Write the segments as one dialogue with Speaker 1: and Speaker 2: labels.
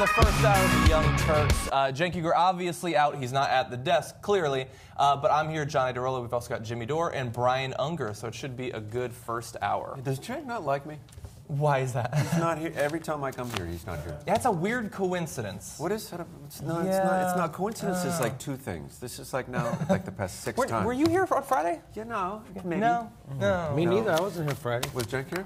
Speaker 1: the first hour of the Young Turks. Cenk Uygur obviously out. He's not at the desk, clearly. But I'm here, Johnny DeRollo. We've also got Jimmy Dore and Brian Unger, so it should be a good first hour.
Speaker 2: Does Cenk not like me?
Speaker 1: Why is that?
Speaker 2: He's not here. Every time I come here, he's not here.
Speaker 1: That's a weird coincidence.
Speaker 2: What is that? It's not. Coincidence is like two things. This is like now, like the past six times.
Speaker 1: Were you here on Friday?
Speaker 2: Yeah, no. Maybe.
Speaker 1: No.
Speaker 3: Me neither. I wasn't here Friday.
Speaker 2: Was Cenk here?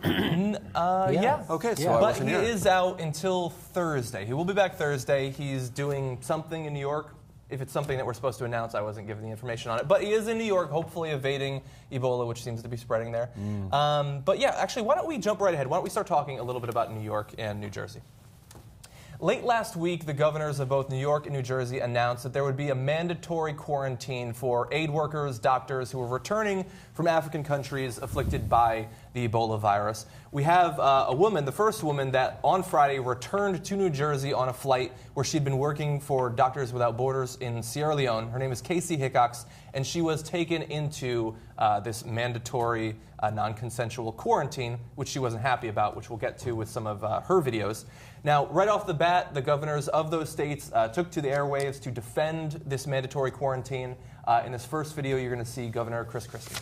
Speaker 1: Yeah.
Speaker 2: Okay, so
Speaker 3: Yeah.
Speaker 2: I
Speaker 1: But
Speaker 2: wasn't
Speaker 1: he
Speaker 2: here.
Speaker 1: is out until Thursday. He will be back Thursday. He's doing something in New York. If it's something that we're supposed to announce, I wasn't given the information on it. But he is in New York, hopefully evading Ebola, which seems to be spreading there. But yeah, actually, why don't we jump right ahead? Why don't we start talking a little bit about New York and New Jersey? Late last week, the governors of both New York and New Jersey announced that there would be a mandatory quarantine for aid workers, doctors who are returning from African countries afflicted by the Ebola virus. We have a woman, the first woman that on Friday returned to New Jersey on a flight where she'd been working for Doctors Without Borders in Sierra Leone. Her name is Kaci Hickox, and she was taken into this mandatory non-consensual quarantine, which she wasn't happy about, which we'll get to with some of her videos. Now, right off the bat, the governors of those states took to the airwaves to defend this mandatory quarantine. In this first video, you're going to see Governor Christie.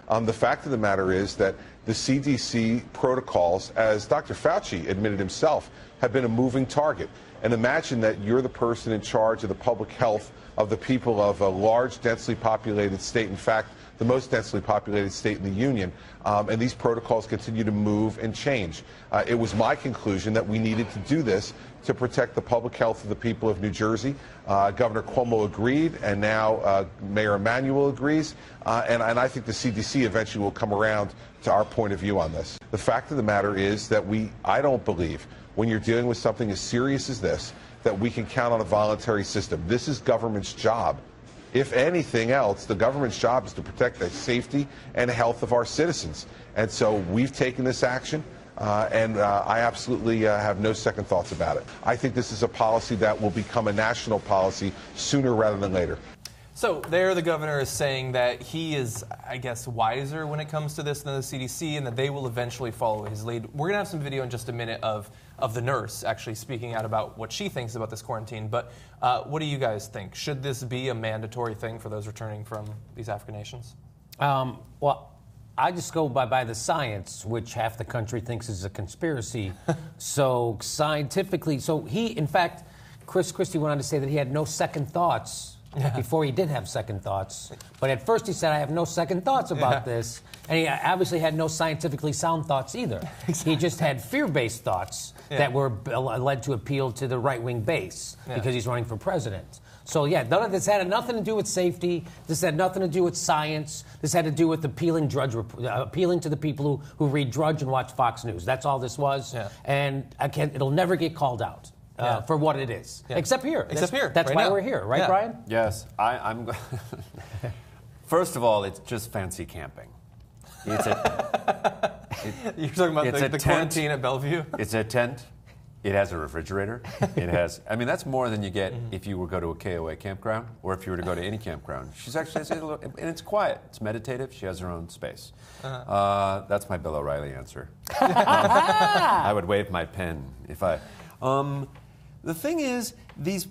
Speaker 4: The fact of the matter is that the CDC protocols, as Dr. Fauci admitted himself, have been a moving target. And imagine that you're the person in charge of the public health of the people of a large, densely populated state. In fact, the most densely populated state in the Union, and these protocols continue to move and change. It was my conclusion that we needed to do this to protect the public health of the people of New Jersey. Governor Cuomo agreed, and now Mayor Emanuel agrees, and I think the CDC eventually will come around to our point of view on this. The fact of the matter is that I don't believe, when you're dealing with something as serious as this, that we can count on a voluntary system. This is government's job. If anything else, the government's job is to protect the safety and health of our citizens. And so we've taken this action, and I absolutely have no second thoughts about it. I think this is a policy that will become a national policy sooner rather than later.
Speaker 1: So there the governor is saying that he is, I guess, wiser when it comes to this than the CDC, and that they will eventually follow his lead. We're going to have some video in just a minute of the nurse actually speaking out about what she thinks about this quarantine. But what do you guys think? Should this be a mandatory thing for those returning from these African nations?
Speaker 3: Well, I just go by the science, which half the country thinks is a conspiracy. So scientifically, in fact, Christie went on to say that he had no second thoughts. Before he did have second thoughts. But at first he said, I have no second thoughts about this. And he obviously had no scientifically sound thoughts either. Exactly. He just had fear-based thoughts that were led to appeal to the right-wing base because he's running for president. So, yeah, none of this had nothing to do with safety. This had nothing to do with science. This had to do with appealing to the people who read Drudge and watch Fox News. That's all this was. Yeah. And it'll never get called out. For what it is. Yeah. Except here.
Speaker 1: That's
Speaker 3: right why we're here, right, Brian?
Speaker 2: Yes. I'm. First of all, it's just fancy camping. You're talking
Speaker 1: about the quarantine at Bellevue?
Speaker 2: It's a tent. It has a refrigerator. It has. I mean, that's more than you get if you were to go to a KOA campground or if you were to go to any campground. She's actually, and it's quiet. It's meditative. She has her own space. That's my Bill O'Reilly answer. I would wave my pen if I. The thing is, these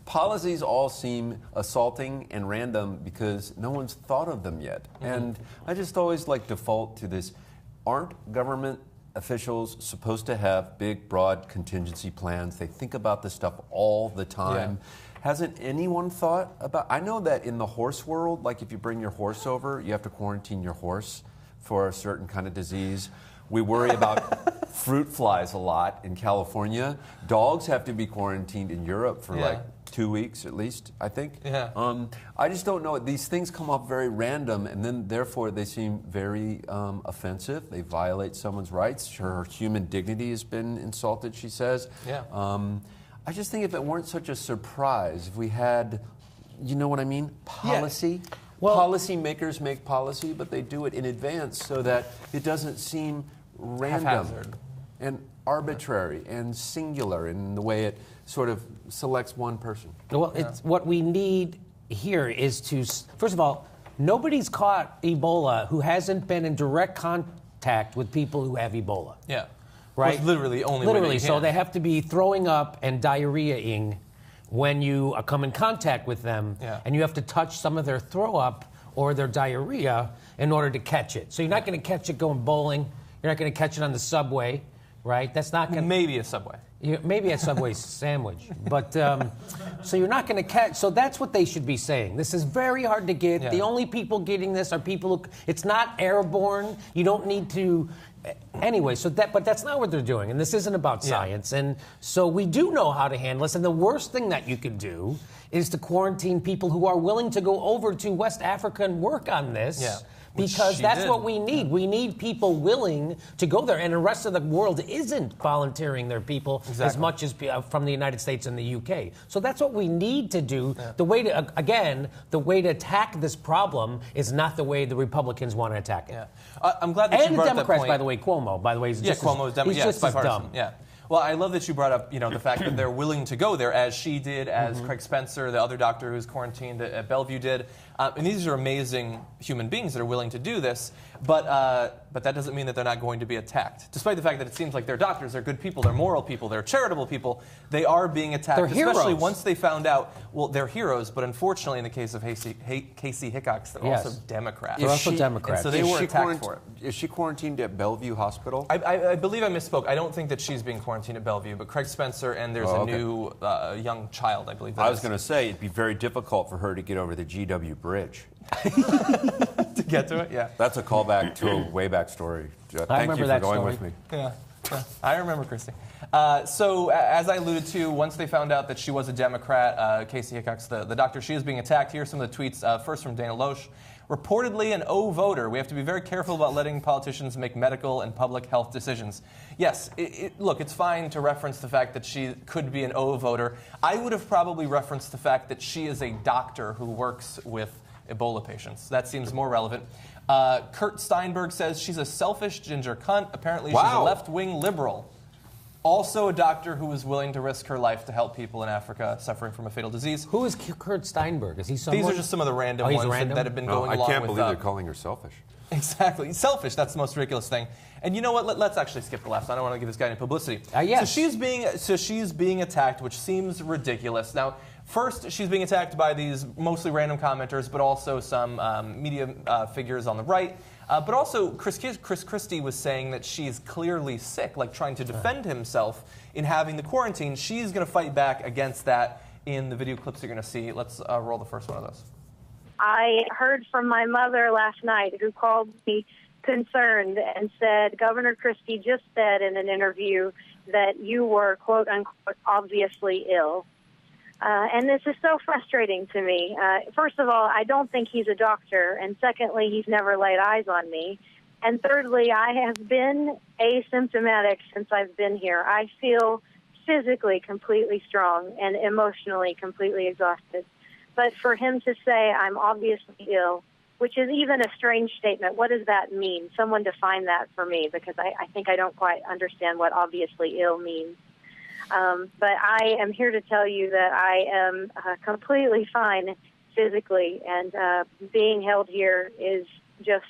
Speaker 2: policies all seem assaulting and random because no one's thought of them yet. And I just always default to this, aren't government officials supposed to have big, broad contingency plans? They think about this stuff all the time. Yeah. Hasn't anyone thought about, I know that in the horse world, like if you bring your horse over, you have to quarantine your horse for a certain kind of disease. We worry about fruit flies a lot in California. Dogs have to be quarantined in Europe for 2 weeks at least, I think.
Speaker 1: Yeah.
Speaker 2: I just don't know. These things come up very random, and then therefore they seem very offensive. They violate someone's rights. Her human dignity has been insulted, she says.
Speaker 1: Yeah.
Speaker 2: I just think if it weren't such a surprise, if we had, you know what I mean, policy. Yeah. Well, policymakers make policy, but they do it in advance so that it doesn't seem random and arbitrary and singular in the way it sort of selects one person.
Speaker 3: Well, it's what we need here is to, first of all, nobody's caught Ebola who hasn't been in direct contact with people who have Ebola.
Speaker 1: Yeah.
Speaker 3: right?
Speaker 1: It's literally the only way that you
Speaker 3: so
Speaker 1: can.
Speaker 3: they have to be throwing up and diarrheaing when you come in contact with them, and you have to touch some of their throw up or their diarrhea in order to catch it. So you're not going to catch it going bowling. You're not going to catch it on the subway, right? That's not going to...
Speaker 1: Maybe a Subway.
Speaker 3: Maybe a Subway sandwich. But, so you're not going to catch... So that's what they should be saying. This is very hard to get. The only people getting this are people who... It's not airborne. You don't need to... Anyway, but that's not what they're doing, and this isn't about science. And so we do know how to handle this, and the worst thing that you could do is to quarantine people who are willing to go over to West Africa and work on this. Because that's what we need. We need people willing to go there, and the rest of the world isn't volunteering their people as much as from the United States and the UK. So that's what we need to do. The way to, the way to attack this problem is not the way the Republicans want to attack it.
Speaker 1: I'm glad that you brought
Speaker 3: up that point. And the Democrats,
Speaker 1: by
Speaker 3: the way, Cuomo, by the way, is just
Speaker 1: Cuomo is
Speaker 3: he's just as dumb.
Speaker 1: Well, I love that you brought up, the fact that they're willing to go there, as she did, as Craig Spencer, the other doctor who's quarantined at Bellevue, did. And these are amazing human beings that are willing to do this. But that doesn't mean that they're not going to be attacked. Despite the fact that it seems like they're doctors, they're good people, they're moral people, they're charitable people, they are being attacked.
Speaker 3: They're
Speaker 1: especially
Speaker 3: heroes.
Speaker 1: once they found out, well, they're heroes, but unfortunately in the case of Kaci Hickox, they're also Democrats.
Speaker 3: They're also Democrats.
Speaker 1: And so they were attacked for it.
Speaker 2: Is she quarantined at Bellevue Hospital?
Speaker 1: I believe I misspoke. I don't think that she's being quarantined at Bellevue, but Craig Spencer, and there's a new young child, I believe.
Speaker 2: I was going to say, it'd be very difficult for her to get over the GW Bridge.
Speaker 1: To get to it, yeah.
Speaker 2: That's a callback to a way back story. Thank you for going with me.
Speaker 1: Yeah. I remember Christie. So, as I alluded to, once they found out that she was a Democrat, Kaci Hickox, the doctor, she is being attacked. Here's some of the tweets. First from Dana Loesch. Reportedly an O voter. We have to be very careful about letting politicians make medical and public health decisions. Yes, look, it's fine to reference the fact that she could be an O voter. I would have probably referenced the fact that she is a doctor who works with Ebola patients. That seems more relevant. Kurt Steinberg says she's a selfish ginger cunt. Apparently she's a left-wing liberal. Also a doctor who was willing to risk her life to help people in Africa suffering from a fatal disease.
Speaker 3: Who is Kurt Steinberg? Is he someone?
Speaker 1: These are just some of the random ones that have been going along with...
Speaker 2: I can't believe they're calling her selfish.
Speaker 1: Exactly. Selfish, that's the most ridiculous thing. And you know what? Let's actually skip the last one. I don't want to give this guy any publicity.
Speaker 3: Yes.
Speaker 1: So she's being attacked, which seems ridiculous. Now, first, she's being attacked by these mostly random commenters, but also some media figures on the right. But also, Chris Christie was saying that she's clearly sick, like trying to defend himself in having the quarantine. She's going to fight back against that in the video clips you're going to see. Let's roll the first one of those.
Speaker 5: I heard from my mother last night, who called me concerned and said, Governor Christie just said in an interview that you were, quote unquote, obviously ill. And this is so frustrating to me. First of all, I don't think he's a doctor. And secondly, he's never laid eyes on me. And thirdly, I have been asymptomatic since I've been here. I feel physically completely strong and emotionally completely exhausted. But for him to say I'm obviously ill, which is even a strange statement, what does that mean? Someone define that for me, because I think I don't quite understand what obviously ill means. But I am here to tell you that I am completely fine physically, and being held here is just,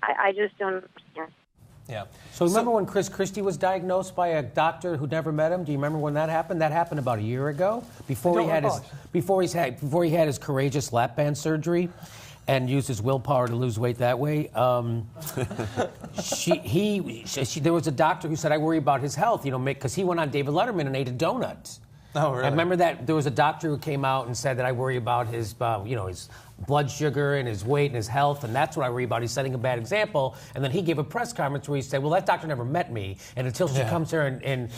Speaker 5: I just don't understand.
Speaker 1: Yeah.
Speaker 3: So remember when Chris Christie was diagnosed by a doctor who never met him? Do you remember when that happened? That happened about a year ago, before he had his courageous lap band surgery and used his willpower to lose weight that way. There was a doctor who said, I worry about his health, because he went on David Letterman and ate a donut.
Speaker 1: Oh, really?
Speaker 3: I remember that there was a doctor who came out and said that I worry about his, his blood sugar and his weight and his health, and that's what I worry about. He's setting a bad example. And then he gave a press conference where he said, well, that doctor never met me, and until she comes here and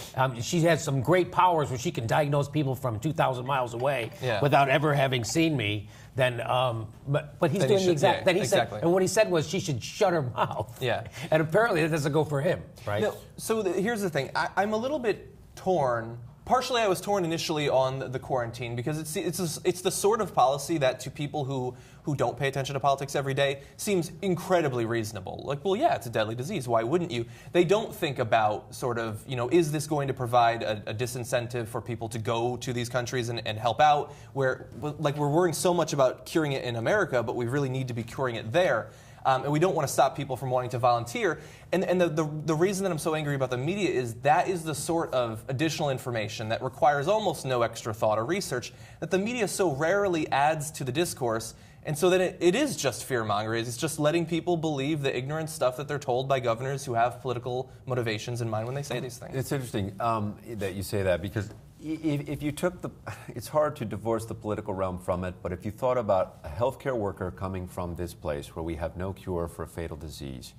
Speaker 3: she has some great powers where she can diagnose people from 2,000 miles away without ever having seen me, then, but he's doing the exact, then he said, and what he said was she should shut her mouth.
Speaker 1: Yeah.
Speaker 3: And apparently that doesn't go for him, right?
Speaker 1: No, so here's the thing. I'm a little bit torn. Partially, I was torn initially on the quarantine because it's the sort of policy that to people who don't pay attention to politics every day seems incredibly reasonable. Like, well, yeah, it's a deadly disease. Why wouldn't you? They don't think about sort of, is this going to provide a disincentive for people to go to these countries and help out? Where, like, we're worrying so much about curing it in America, but we really need to be curing it there. and we don't want to stop people from wanting to volunteer. And the reason that I'm so angry about the media is that is the sort of additional information that requires almost no extra thought or research that the media so rarely adds to the discourse. And so that it is just fear-mongering. It's just letting people believe the ignorant stuff that they're told by governors who have political motivations in mind when they say these things.
Speaker 2: It's interesting that you say that, because if you took it's hard to divorce the political realm from it, but if you thought about a healthcare worker coming from this place where we have no cure for a fatal disease,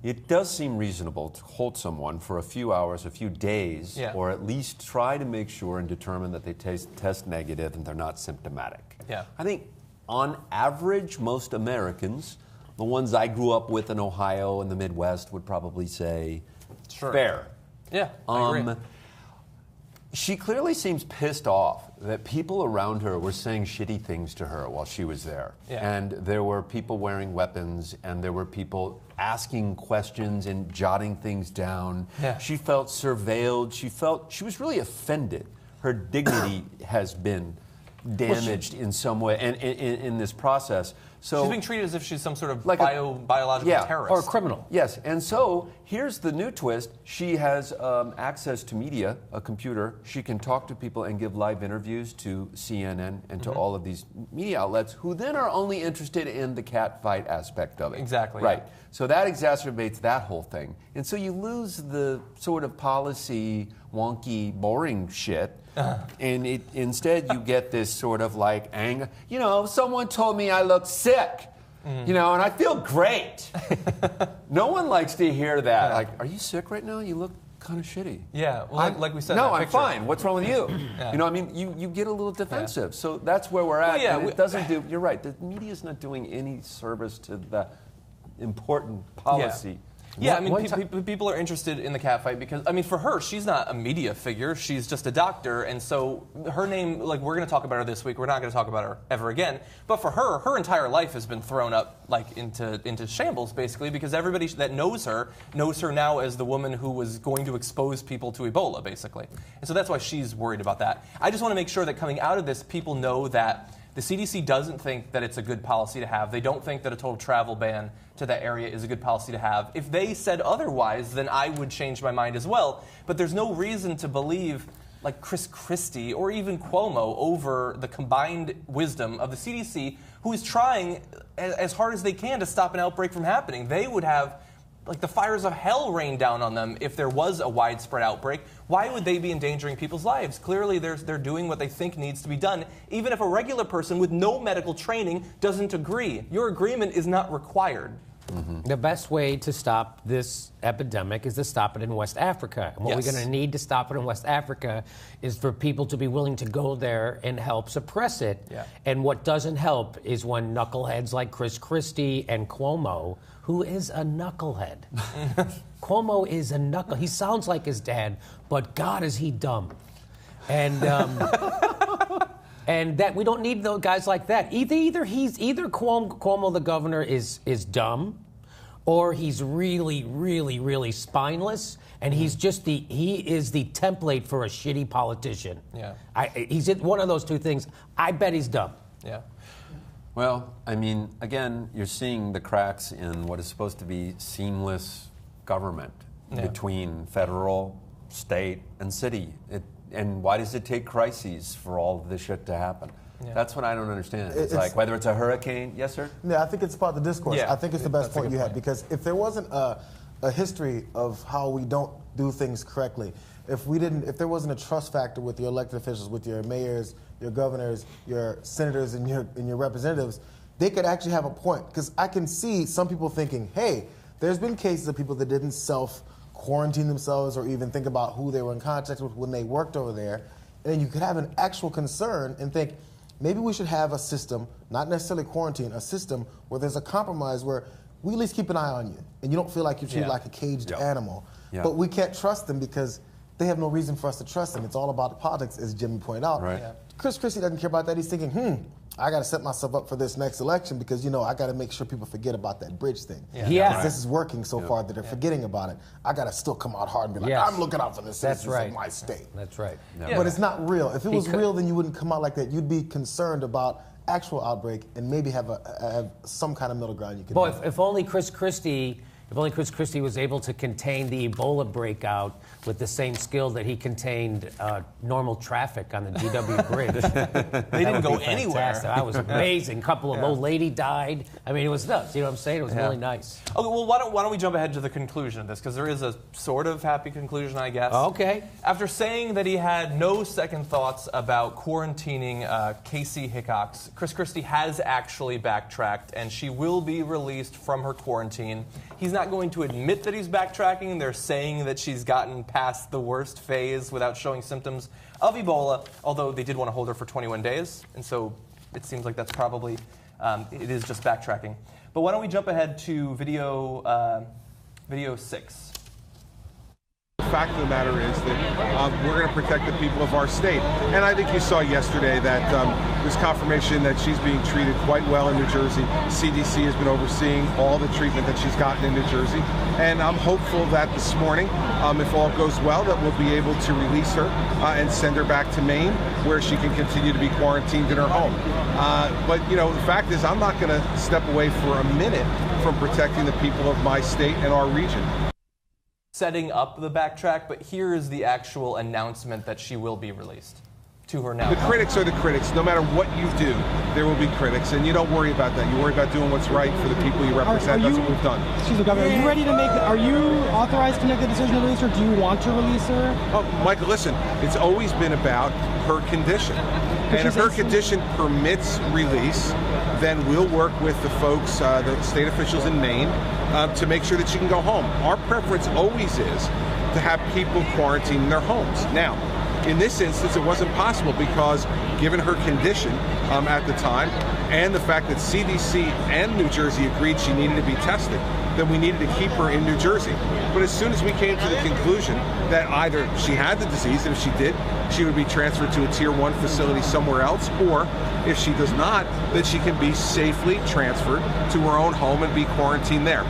Speaker 2: it does seem reasonable to hold someone for a few hours, a few days, or at least try to make sure and determine that they test negative and they're not symptomatic.
Speaker 1: Yeah.
Speaker 2: I think on average, most Americans, the ones I grew up with in Ohio and the Midwest, would probably say fair.
Speaker 1: Yeah, I agree.
Speaker 2: She clearly seems pissed off that people around her were saying shitty things to her while she was there.
Speaker 1: Yeah.
Speaker 2: And there were people wearing weapons, and there were people asking questions and jotting things down.
Speaker 1: Yeah.
Speaker 2: She felt surveilled. She was really offended. Her dignity has been damaged in some way, and in this process. So
Speaker 1: she's being treated as if she's some sort of
Speaker 2: like
Speaker 1: biological terrorist.
Speaker 3: Or a criminal.
Speaker 2: Yes, and so here's the new twist. She has access to media, a computer. She can talk to people and give live interviews to CNN and to all of these media outlets, who then are only interested in the cat fight aspect of it.
Speaker 1: Exactly.
Speaker 2: Right.
Speaker 1: Yeah.
Speaker 2: So that exacerbates that whole thing. And so you lose the sort of policy, wonky, boring shit. And instead you get this sort of like anger. You know, someone told me I look sick, you know, and I feel great. No one likes to hear that. Like, are you sick right now? You look kind of shitty.
Speaker 1: Yeah, well, like we said.
Speaker 2: No,
Speaker 1: that
Speaker 2: I'm
Speaker 1: picture.
Speaker 2: fine. What's wrong with you? You know, I mean, you get a little defensive. So that's where we're at.
Speaker 1: Well,
Speaker 2: and it doesn't do. You're right. The media's not doing any service to the important policy.
Speaker 1: Yeah, I mean, people are interested in the cat fight because, I mean, for her, she's not a media figure. She's just a doctor. And so her name, like, we're going to talk about her this week. We're not going to talk about her ever again. But for her, her entire life has been thrown up, like, into shambles, basically, because everybody that knows her now as the woman who was going to expose people to Ebola, basically. And so that's why she's worried about that. I just want to make sure that coming out of this, people know that the CDC doesn't think that it's a good policy to have. They don't think that a total travel ban to that area is a good policy to have. If they said otherwise, then I would change my mind as well. But there's no reason to believe like Christie or even Cuomo over the combined wisdom of the CDC, who is trying as hard as they can to stop an outbreak from happening. They would have like the fires of hell rain down on them if there was a widespread outbreak. Why would they be endangering people's lives? Clearly, they're doing what they think needs to be done, even if a regular person with no medical training doesn't agree. Your agreement is not required.
Speaker 3: The best way to stop this epidemic is to stop it in West Africa. And what we're going to need to stop it in West Africa is for people to be willing to go there and help suppress it.
Speaker 1: Yeah.
Speaker 3: And what doesn't help is when knuckleheads like Christie and Cuomo, who is a knucklehead. Cuomo is a knuckle. He sounds like his dad, but God, is he dumb. And and that we don't need those guys like that. Either Cuomo the governor is dumb, or he's really, really, really spineless, and he is the template for a shitty politician.
Speaker 1: Yeah.
Speaker 3: He's one of those two things. I bet he's dumb.
Speaker 1: Yeah.
Speaker 2: Well, I mean, again, you're seeing the cracks in what is supposed to be seamless government between federal, state, and city. And why does it take crises for all of this shit to happen? Yeah. That's what I don't understand. It's like whether it's a hurricane, yes, sir?
Speaker 6: Yeah, I think it's part of the discourse.
Speaker 1: Yeah.
Speaker 6: I think it's the best point you had, because if there wasn't a history of how we don't do things correctly, if there wasn't a trust factor with your elected officials, with your mayors, your governors, your senators, and your representatives, they could actually have a point. Because I can see some people thinking, hey, there's been cases of people that didn't self-quarantine themselves or even think about who they were in contact with when they worked over there. And then you could have an actual concern and think, maybe we should have a system, not necessarily quarantine, a system where there's a compromise where we at least keep an eye on you and you don't feel like you're treated like a caged animal. Yeah. But we can't trust them because they have no reason for us to trust them. It's all about the politics, as Jimmy pointed out.
Speaker 2: Right. Yeah.
Speaker 6: Christie doesn't care about that. He's thinking, I got to set myself up for this next election because, I got to make sure people forget about that bridge thing. Because this is working so far that they're forgetting about it. I got to still come out hard and be like, I'm looking out for the citizens of my state.
Speaker 3: That's right.
Speaker 6: Yeah. But it's not real. If it was real, then you wouldn't come out like that. You'd be concerned about actual outbreak and maybe have some kind of middle ground you can
Speaker 3: Boy,
Speaker 6: have.
Speaker 3: if only Chris Christie was able to contain the Ebola breakout with the same skill that he contained normal traffic on the GW Bridge.
Speaker 1: They didn't go anywhere.
Speaker 3: That was amazing. A couple of old lady died. I mean, it was nuts. You know what I'm saying? It was really nice.
Speaker 1: Okay, well, why don't we jump ahead to the conclusion of this, because there is a sort of happy conclusion, I guess.
Speaker 3: Okay.
Speaker 1: After saying that he had no second thoughts about quarantining Kaci Hickox, Chris Christie has actually backtracked, and she will be released from her quarantine. He's not going to admit that he's backtracking. They're saying that she's gotten past the worst phase without showing symptoms of Ebola, although they did want to hold her for 21 days, and so it seems like that's probably, it is just backtracking. But why don't we jump ahead to video 6.
Speaker 4: The fact of the matter is that we're going to protect the people of our state. And I think you saw yesterday that there's confirmation that she's being treated quite well in New Jersey. CDC has been overseeing all the treatment that she's gotten in New Jersey. And I'm hopeful that this morning, if all goes well, that we'll be able to release her and send her back to Maine, where she can continue to be quarantined in her home. But, you know, the fact is I'm not going to step away for a minute from protecting the people of my state and our region.
Speaker 1: Setting up the backtrack, but here is the actual announcement that she will be released to her now.
Speaker 4: The critics are the critics. No matter what you do, there will be critics, and you don't worry about that. You worry about doing what's right for the people you represent. That's what we've done.
Speaker 7: Excuse me, Governor. Are you ready to make? Are you authorized to make the decision to release her? Do you want to release her?
Speaker 4: Oh, Michael, listen. It's always been about her condition, and if her condition permits release, then we'll work with the folks, the state officials in Maine, to make sure that she can go home. Our preference always is to have people quarantined in their homes. Now, in this instance, it wasn't possible because given her condition at the time and the fact that CDC and New Jersey agreed she needed to be tested, then we needed to keep her in New Jersey. But as soon as we came to the conclusion that either she had the disease, and if she did, she would be transferred to a Tier 1 facility somewhere else, or if she does not, that she can be safely transferred to her own home and be quarantined there.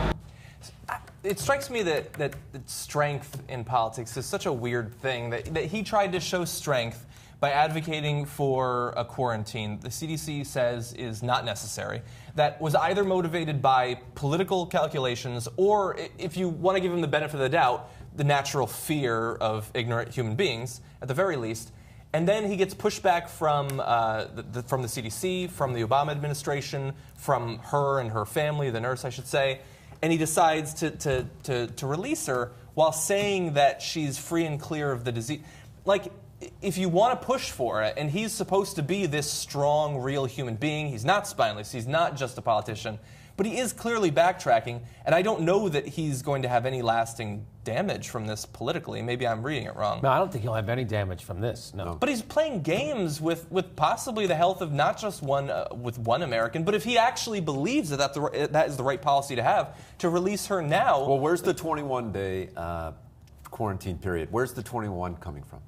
Speaker 1: It strikes me that strength in politics is such a weird thing, that he tried to show strength by advocating for a quarantine the CDC says is not necessary, that was either motivated by political calculations or, if you want to give him the benefit of the doubt, the natural fear of ignorant human beings, at the very least. And then he gets pushback from the CDC, from the Obama administration, from her and her family, the nurse, I should say, and he decides to release her while saying that she's free and clear of the disease. Like, if you want to push for it, and he's supposed to be this strong, real human being, he's not spineless, he's not just a politician, but he is clearly backtracking, and I don't know that he's going to have any lasting damage from this politically. Maybe I'm reading it wrong.
Speaker 3: No, I don't think he'll have any damage from this, no.
Speaker 1: But he's playing games with possibly the health of not just one American, but if he actually believes that that is the right policy to have, to release her now.
Speaker 2: Well, where's the 21-day quarantine period? Where's the 21 coming from?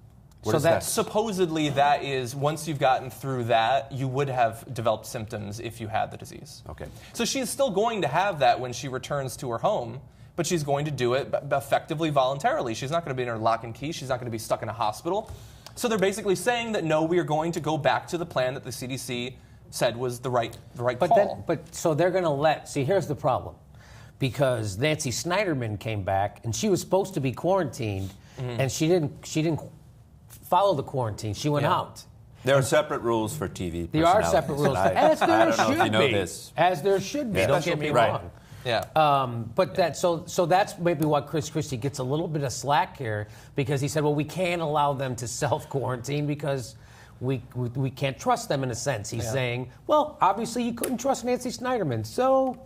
Speaker 1: So that supposedly that is, once you've gotten through that, you would have developed symptoms if you had the disease.
Speaker 2: Okay.
Speaker 1: So she's still going to have that when she returns to her home, but she's going to do it effectively voluntarily. She's not going to be in her lock and key. She's not going to be stuck in a hospital. So they're basically saying that, no, we are going to go back to the plan that the CDC said was the right call.
Speaker 3: So they're going to let, see, here's the problem. Because Nancy Snyderman came back, and she was supposed to be quarantined, and she didn't follow the quarantine. She went out.
Speaker 2: There are separate rules for TV.
Speaker 3: There are separate rules. As there
Speaker 2: I don't know
Speaker 3: should
Speaker 2: if you know
Speaker 3: be.
Speaker 2: this.
Speaker 3: As there should be. Don't get me wrong.
Speaker 1: Yeah.
Speaker 3: But that's maybe why Chris Christie gets a little bit of slack here, because he said, well, we can't allow them to self-quarantine because we can't trust them in a sense. He's saying, well, obviously you couldn't trust Nancy Snyderman, so.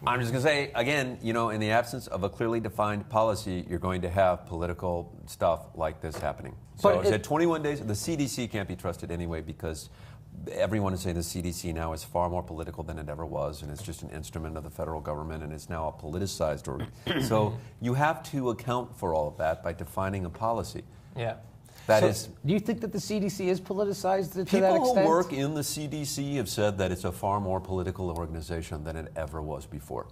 Speaker 2: I'm just going to say, again, you know, in the absence of a clearly defined policy, you're going to have political stuff like this happening. So is it 21 days? The CDC can't be trusted anyway because everyone is saying the CDC now is far more political than it ever was, and it's just an instrument of the federal government, and it's now a politicized organ. So you have to account for all of that by defining a policy.
Speaker 1: Yeah.
Speaker 3: Do you think that the CDC is politicized to that extent?
Speaker 2: People who work in the CDC have said that it's a far more political organization than it ever was before.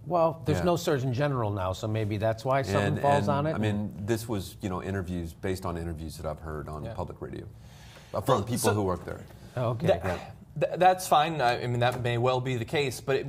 Speaker 3: Well, there's no Surgeon General now, so maybe that's why something falls on it.
Speaker 2: I mean, this was, interviews based on interviews that I've heard on public radio from people who work there.
Speaker 3: Oh, okay.
Speaker 1: That's fine. I mean, that may well be the case, but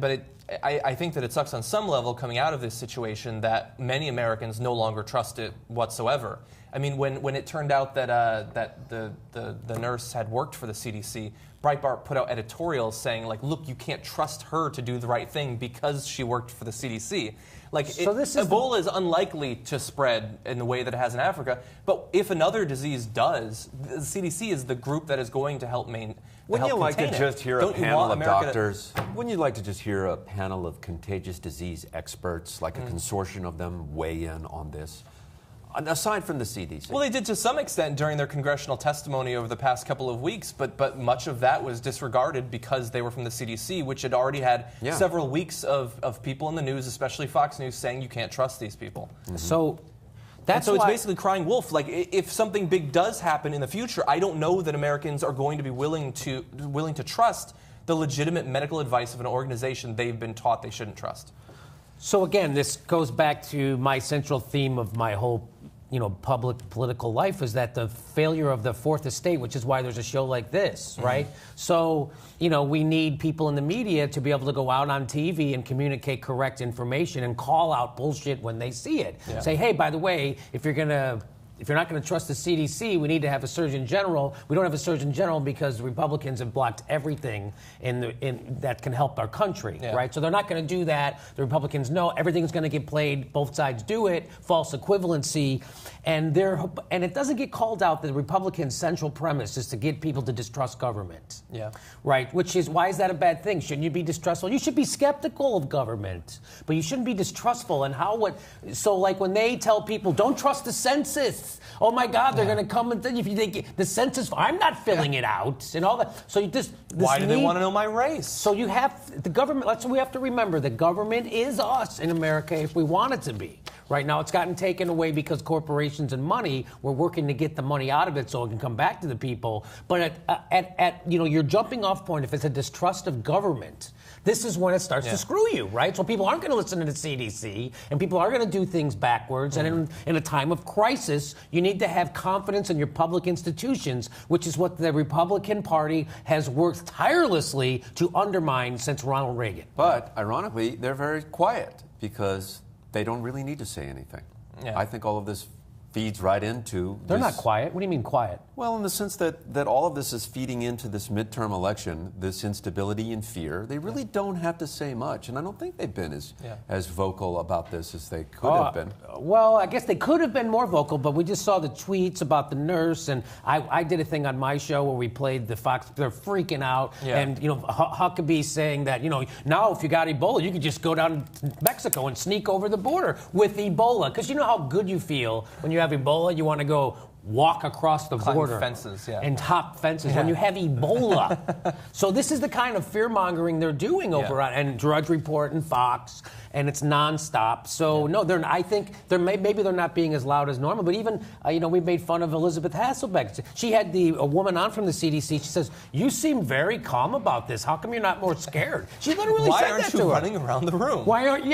Speaker 1: I think that it sucks on some level coming out of this situation that many Americans no longer trust it whatsoever. I mean, when it turned out that the nurse had worked for the CDC, Breitbart put out editorials saying, like, look, you can't trust her to do the right thing because she worked for the CDC. Like, Ebola is unlikely to spread in the way that it has in Africa, but if another disease does, the CDC is the group that is going to help maintain.
Speaker 2: Wouldn't you like to just hear a panel of doctors? Wouldn't you like to just hear a panel of contagious disease experts, like a consortium of them, weigh in on this? Aside from the CDC.
Speaker 1: Well, they did to some extent during their congressional testimony over the past couple of weeks, but much of that was disregarded because they were from the CDC, which had already had several weeks of people in the news, especially Fox News, saying you can't trust these people.
Speaker 3: Mm-hmm. So
Speaker 1: it's basically crying wolf. Like, if something big does happen in the future, I don't know that Americans are going to be willing to trust the legitimate medical advice of an organization they've been taught they shouldn't trust.
Speaker 3: So again, this goes back to my central theme of my whole, public political life, is that the failure of the fourth estate, which is why there's a show like this, right? So, we need people in the media to be able to go out on TV and communicate correct information and call out bullshit when they see it. Yeah. Say, hey, by the way, if you're not going to trust the CDC, we need to have a Surgeon General. We don't have a Surgeon General because the Republicans have blocked everything that can help our country, right? So they're not going to do that. The Republicans know everything's going to get played. Both sides do it. False equivalency. And it doesn't get called out that the Republicans' central premise is to get people to distrust government.
Speaker 1: Yeah.
Speaker 3: Right? Why is that a bad thing? Shouldn't you be distrustful? You should be skeptical of government, but you shouldn't be distrustful. And so like when they tell people, don't trust the census. Oh my God, they're going to come and if you think the census, I'm not filling it out and all that. So
Speaker 1: why do they want to know my race?
Speaker 3: So you have the government. That's what we have to remember. The government is us in America if we want it to be. Right now, it's gotten taken away because corporations and money. We're working to get the money out of it so it can come back to the people. But at your jumping off point, if it's a distrust of government, this is when it starts to screw you, right? So people aren't going to listen to the CDC, and people are going to do things backwards. And in a time of crisis, you need to have confidence in your public institutions, which is what the Republican Party has worked tirelessly to undermine since Ronald Reagan.
Speaker 2: But ironically, they're very quiet because they don't really need to say anything. Yeah. I think all of this feeds right into
Speaker 3: They're not quiet. What do you mean quiet?
Speaker 2: Well, in the sense that all of this is feeding into this midterm election, this instability and fear. They really don't have to say much, and I don't think they've been as vocal about this as they could have been.
Speaker 3: Well, I guess they could have been more vocal, but we just saw the tweets about the nurse, and I did a thing on my show where we played the Fox. They're freaking out, and Huckabee saying that now if you got Ebola, you could just go down to Mexico and sneak over the border with Ebola, because you know how good you feel when you have Ebola. You want to go walk across the border
Speaker 1: fences,
Speaker 3: and hop fences when you have Ebola. So this is the kind of fear-mongering they're doing over on and Drudge Report and Fox, and it's nonstop. So no, I think maybe they're not being as loud as normal. But even we made fun of Elizabeth Hasselbeck. She had a woman on from the CDC. She says, "You seem very calm about this. How come you're not more scared?" She literally said that to her.
Speaker 1: Why aren't you running around the room?
Speaker 3: Why aren't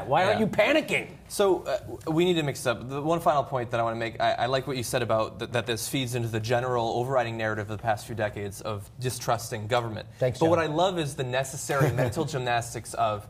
Speaker 3: Why aren't you panicking?
Speaker 1: So we need to mix up. The one final point that I want to make, I like what you said about that this feeds into the general overriding narrative of the past few decades of distrusting government.
Speaker 3: Thanks,
Speaker 1: But
Speaker 3: John.
Speaker 1: what I love is the necessary mental gymnastics of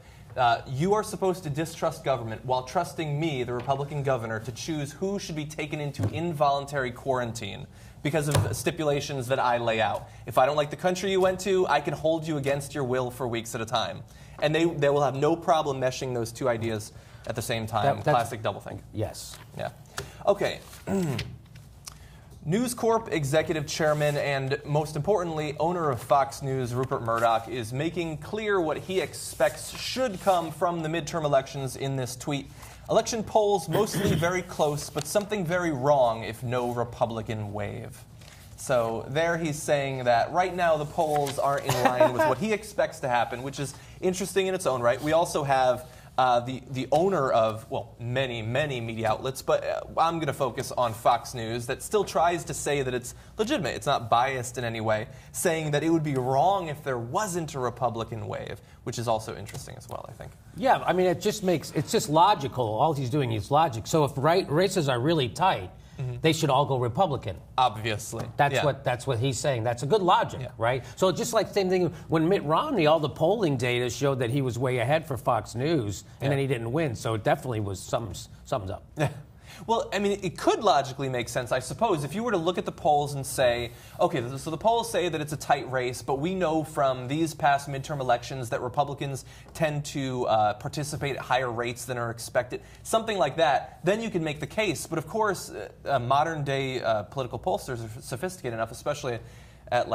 Speaker 1: you are supposed to distrust government while trusting me, the Republican governor, to choose who should be taken into involuntary quarantine because of stipulations that I lay out. If I don't like the country you went to, I can hold you against your will for weeks at a time. And they will have no problem meshing those two ideas at the same time. Classic doublethink.
Speaker 3: Yes.
Speaker 1: Yeah. Okay. News Corp executive chairman and, most importantly, owner of Fox News, Rupert Murdoch, is making clear what he expects should come from the midterm elections in this tweet. Election polls mostly very close, but something very wrong if no Republican wave. So there he's saying that right now the polls aren't in line with what he expects to happen, which is interesting in its own right. We also have the owner of, many media outlets, but I'm going to focus on Fox News that still tries to say that it's legitimate, it's not biased in any way, saying that it would be wrong if there wasn't a Republican wave, which is also interesting as well, I think.
Speaker 3: Yeah, I mean, it's just logical. All he's doing is logic. So if races are really tight, they should all go Republican.
Speaker 1: Obviously.
Speaker 3: That's what he's saying. That's a good logic, right? So just like same thing when Mitt Romney, all the polling data showed that he was way ahead for Fox News, and then he didn't win. So it definitely was something's up.
Speaker 1: Well, I mean, it could logically make sense, I suppose, if you were to look at the polls and say, okay, so the polls say that it's a tight race, but we know from these past midterm elections that Republicans tend to participate at higher rates than are expected, something like that, then you can make the case. But of course, modern-day political pollsters are sophisticated enough, especially at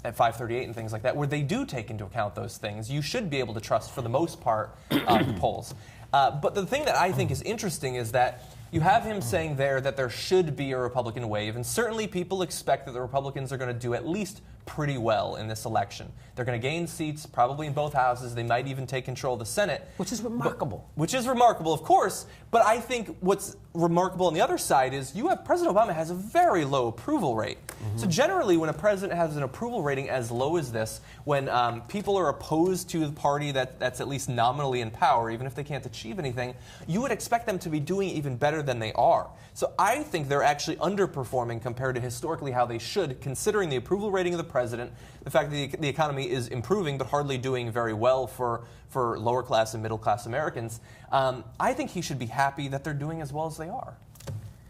Speaker 1: at 538 and things like that, where they do take into account those things. You should be able to trust, for the most part, the polls. But the thing that I think is interesting is that you have him saying there that there should be a Republican wave, and certainly people expect that the Republicans are going to do at least pretty well in this election. They're going to gain seats, probably in both houses. They might even take control of the Senate.
Speaker 3: Which is remarkable.
Speaker 1: Which is remarkable, of course. But I think what's remarkable on the other side is President Obama has a very low approval rate. So generally, when a president has an approval rating as low as this, when people are opposed to the party that's at least nominally in power, even if they can't achieve anything, you would expect them to be doing even better than they are. So I think they're actually underperforming compared to historically how they should, considering the approval rating of the president, the fact that the economy is improving but hardly doing very well for lower class and middle class Americans. I think he should be happy that they're doing as well as they are.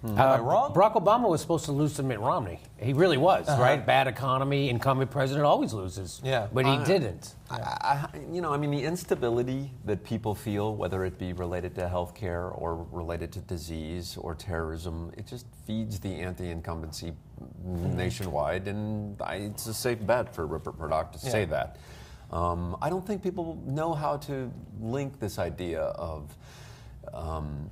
Speaker 1: Am I wrong?
Speaker 3: Barack Obama was supposed to lose to Mitt Romney. He really was, right? Bad economy, incumbent president always loses.
Speaker 1: Yeah.
Speaker 3: But he didn't.
Speaker 8: I mean, the instability that people feel, whether it be related to healthcare or related to disease or terrorism, it just feeds the anti-incumbency nationwide, and it's a safe bet for Rupert Murdoch to say that. I don't think people know how to link this idea of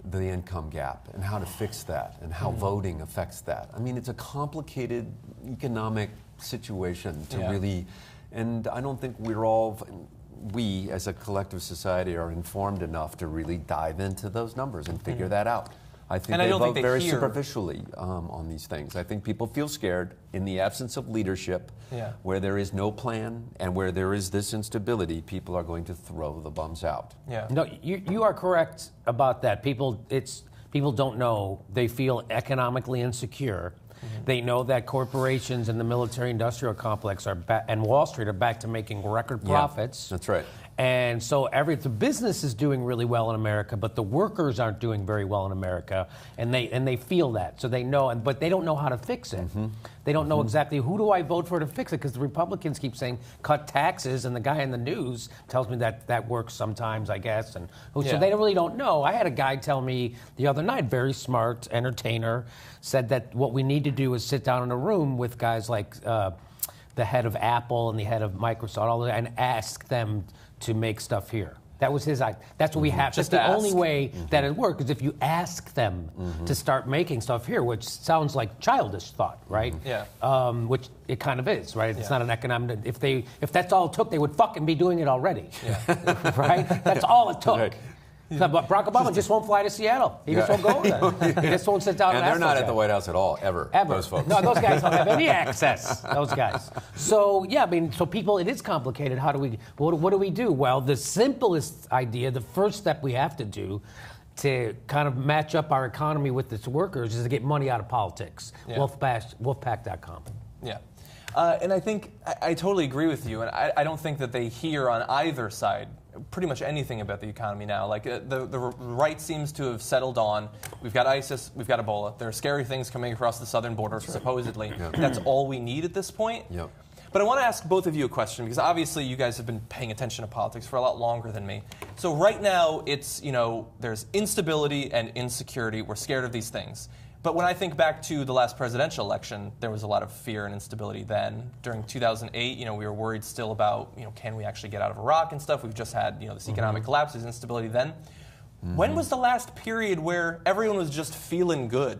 Speaker 8: the income gap and how to fix that and how voting affects that. I mean, it's a complicated economic situation to really, and I don't think we as a collective society are informed enough to really dive into those numbers and figure that out. I think they vote very superficially on these things. I think people feel scared in the absence of leadership, where there is no plan and where there is this instability. People are going to throw the bums out.
Speaker 1: Yeah.
Speaker 3: No, you are correct about that. People don't know. They feel economically insecure. They know that corporations and the military-industrial complex and Wall Street are back to making record profits.
Speaker 8: That's right.
Speaker 3: And so the business is doing really well in America, but the workers aren't doing very well in America, and they feel that. So they know, but they don't know how to fix it. They don't know exactly who do I vote for to fix it, because the Republicans keep saying cut taxes, and the guy in the news tells me that works sometimes, I guess. And so they really don't know. I had a guy tell me the other night, very smart entertainer, said that what we need to do is sit down in a room with guys like the head of Apple and the head of Microsoft, all of that, and ask them to make stuff here. That was his idea. That's what we have. That's the only way that it works, is if you ask them to start making stuff here, which sounds like childish thought, right?
Speaker 1: Yeah.
Speaker 3: Which it kind of is, right? It's not an economic. If that's all it took, they would fucking be doing it already. Yeah. Right? That's all it took. Right. But Barack Obama just won't fly to Seattle. He just won't go there. He just won't sit down and
Speaker 8: they're not at the White House at all, ever. Those folks.
Speaker 3: No, those guys don't have any access. Those guys. So, yeah, I mean, so people, it is complicated. What do we do? Well, the simplest idea, the first step we have to do to kind of match up our economy with its workers is to get money out of politics. Wolfpack.com.
Speaker 1: Yeah. And I think I totally agree with you, and I don't think that they hear on either side pretty much anything about the economy now. Like the right seems to have settled on, we've got ISIS, we've got Ebola. There are scary things coming across the southern border, supposedly. That's all we need at this point.
Speaker 8: Yep.
Speaker 1: But I want to ask both of you a question, because obviously you guys have been paying attention to politics for a lot longer than me. So right now it's, there's instability and insecurity. We're scared of these things. But when I think back to the last presidential election, there was a lot of fear and instability then. During 2008, we were worried still about, can we actually get out of Iraq and stuff. We've just had, this economic collapse, there's instability then. When was the last period where everyone was just feeling good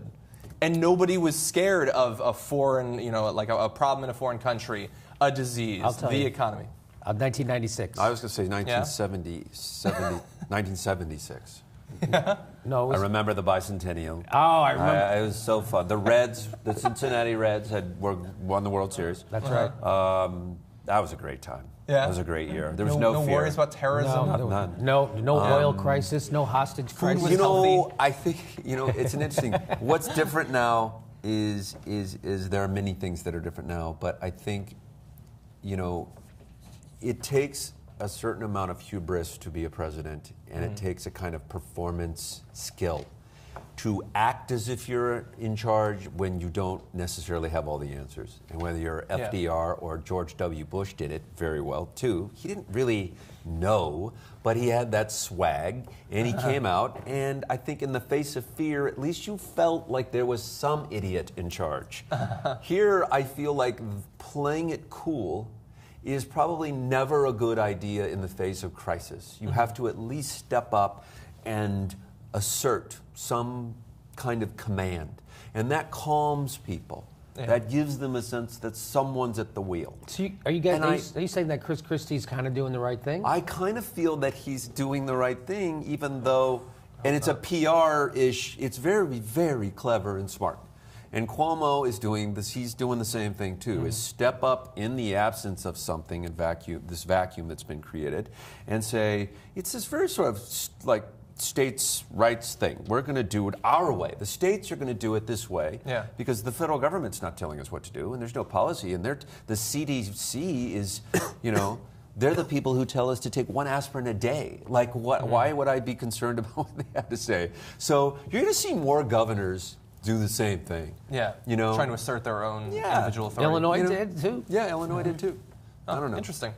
Speaker 1: and nobody was scared of a foreign, like a problem in a foreign country, a disease, the economy?
Speaker 3: 1996.
Speaker 8: I was going to say 1976.
Speaker 3: No,
Speaker 8: I remember the bicentennial.
Speaker 3: Oh, I remember.
Speaker 8: It was so fun. The Reds, the Cincinnati Reds, won the World Series.
Speaker 3: That's right.
Speaker 8: That was a great time.
Speaker 1: Yeah.
Speaker 2: It was a great year. There was no fear.
Speaker 1: worries about terrorism.
Speaker 2: None.
Speaker 3: No oil crisis, no hostage crisis.
Speaker 1: was
Speaker 2: You know,
Speaker 1: healthy.
Speaker 2: I think it's an interesting. What's different now is there are many things that are different now, but I think, it takes a certain amount of hubris to be a president, and it takes a kind of performance skill to act as if you're in charge when you don't necessarily have all the answers. And whether you're FDR or George W. Bush did it very well too. He didn't really know, but he had that swag, and he came out, and I think in the face of fear, at least you felt like there was some idiot in charge. Here, I feel like playing it cool is probably never a good idea in the face of crisis. You have to at least step up and assert some kind of command. And that calms people. Yeah. That gives them a sense that someone's at the wheel.
Speaker 3: So are you saying that Chris Christie's kind of doing the right thing?
Speaker 2: I kind of feel that he's doing the right thing, even though, and it's a PR-ish, it's very, very clever and smart. And Cuomo is doing this, he's doing the same thing too, is step up in the absence of something and this vacuum that's been created, and say, it's this very sort of like states' rights thing. We're going to do it our way. The states are going to do it this way because the federal government's not telling us what to do, and there's no policy. And the CDC is, they're the people who tell us to take 1 aspirin a day. Like, why would I be concerned about what they have to say? So you're going to see more governors do the same thing.
Speaker 1: Yeah, trying to assert their own individual authority.
Speaker 3: Illinois did too?
Speaker 2: Yeah, Illinois did too. I don't know.
Speaker 1: Interesting.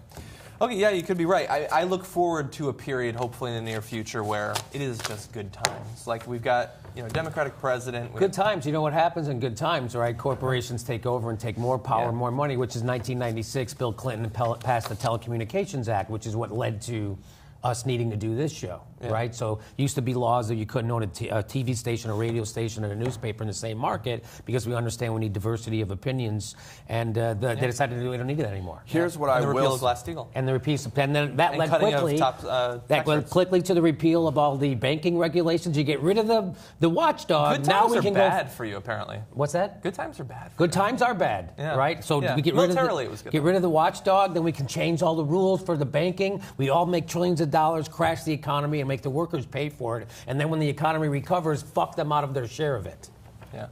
Speaker 1: Okay, yeah, you could be right. I look forward to a period, hopefully in the near future, where it is just good times. Like we've got, Democratic president.
Speaker 3: Good times. You know what happens in good times, right? Corporations take over and take more power, more money, which is 1996. Bill Clinton passed the Telecommunications Act, which is what led to us needing to do this show, right? So used to be laws that you couldn't own a TV station, a radio station, and a newspaper in the same market because we understand we need diversity of opinions, and they decided to do we don't need that anymore.
Speaker 2: Here's what I
Speaker 1: the
Speaker 2: will
Speaker 1: repeal of Glass-Steagall.
Speaker 3: And the repeal, and then that led quickly to the repeal of all the banking regulations. You get rid of the watchdog.
Speaker 1: Good
Speaker 3: now
Speaker 1: times
Speaker 3: we can
Speaker 1: are bad for you, apparently.
Speaker 3: What's that?
Speaker 1: Good times are bad.
Speaker 3: Good times are bad, right? So we get rid of the watchdog, then we can change all the rules for the banking. We all make trillions of dollars, crash the economy, and make the workers pay for it. And then when the economy recovers, fuck them out of their share of it.
Speaker 1: Yeah.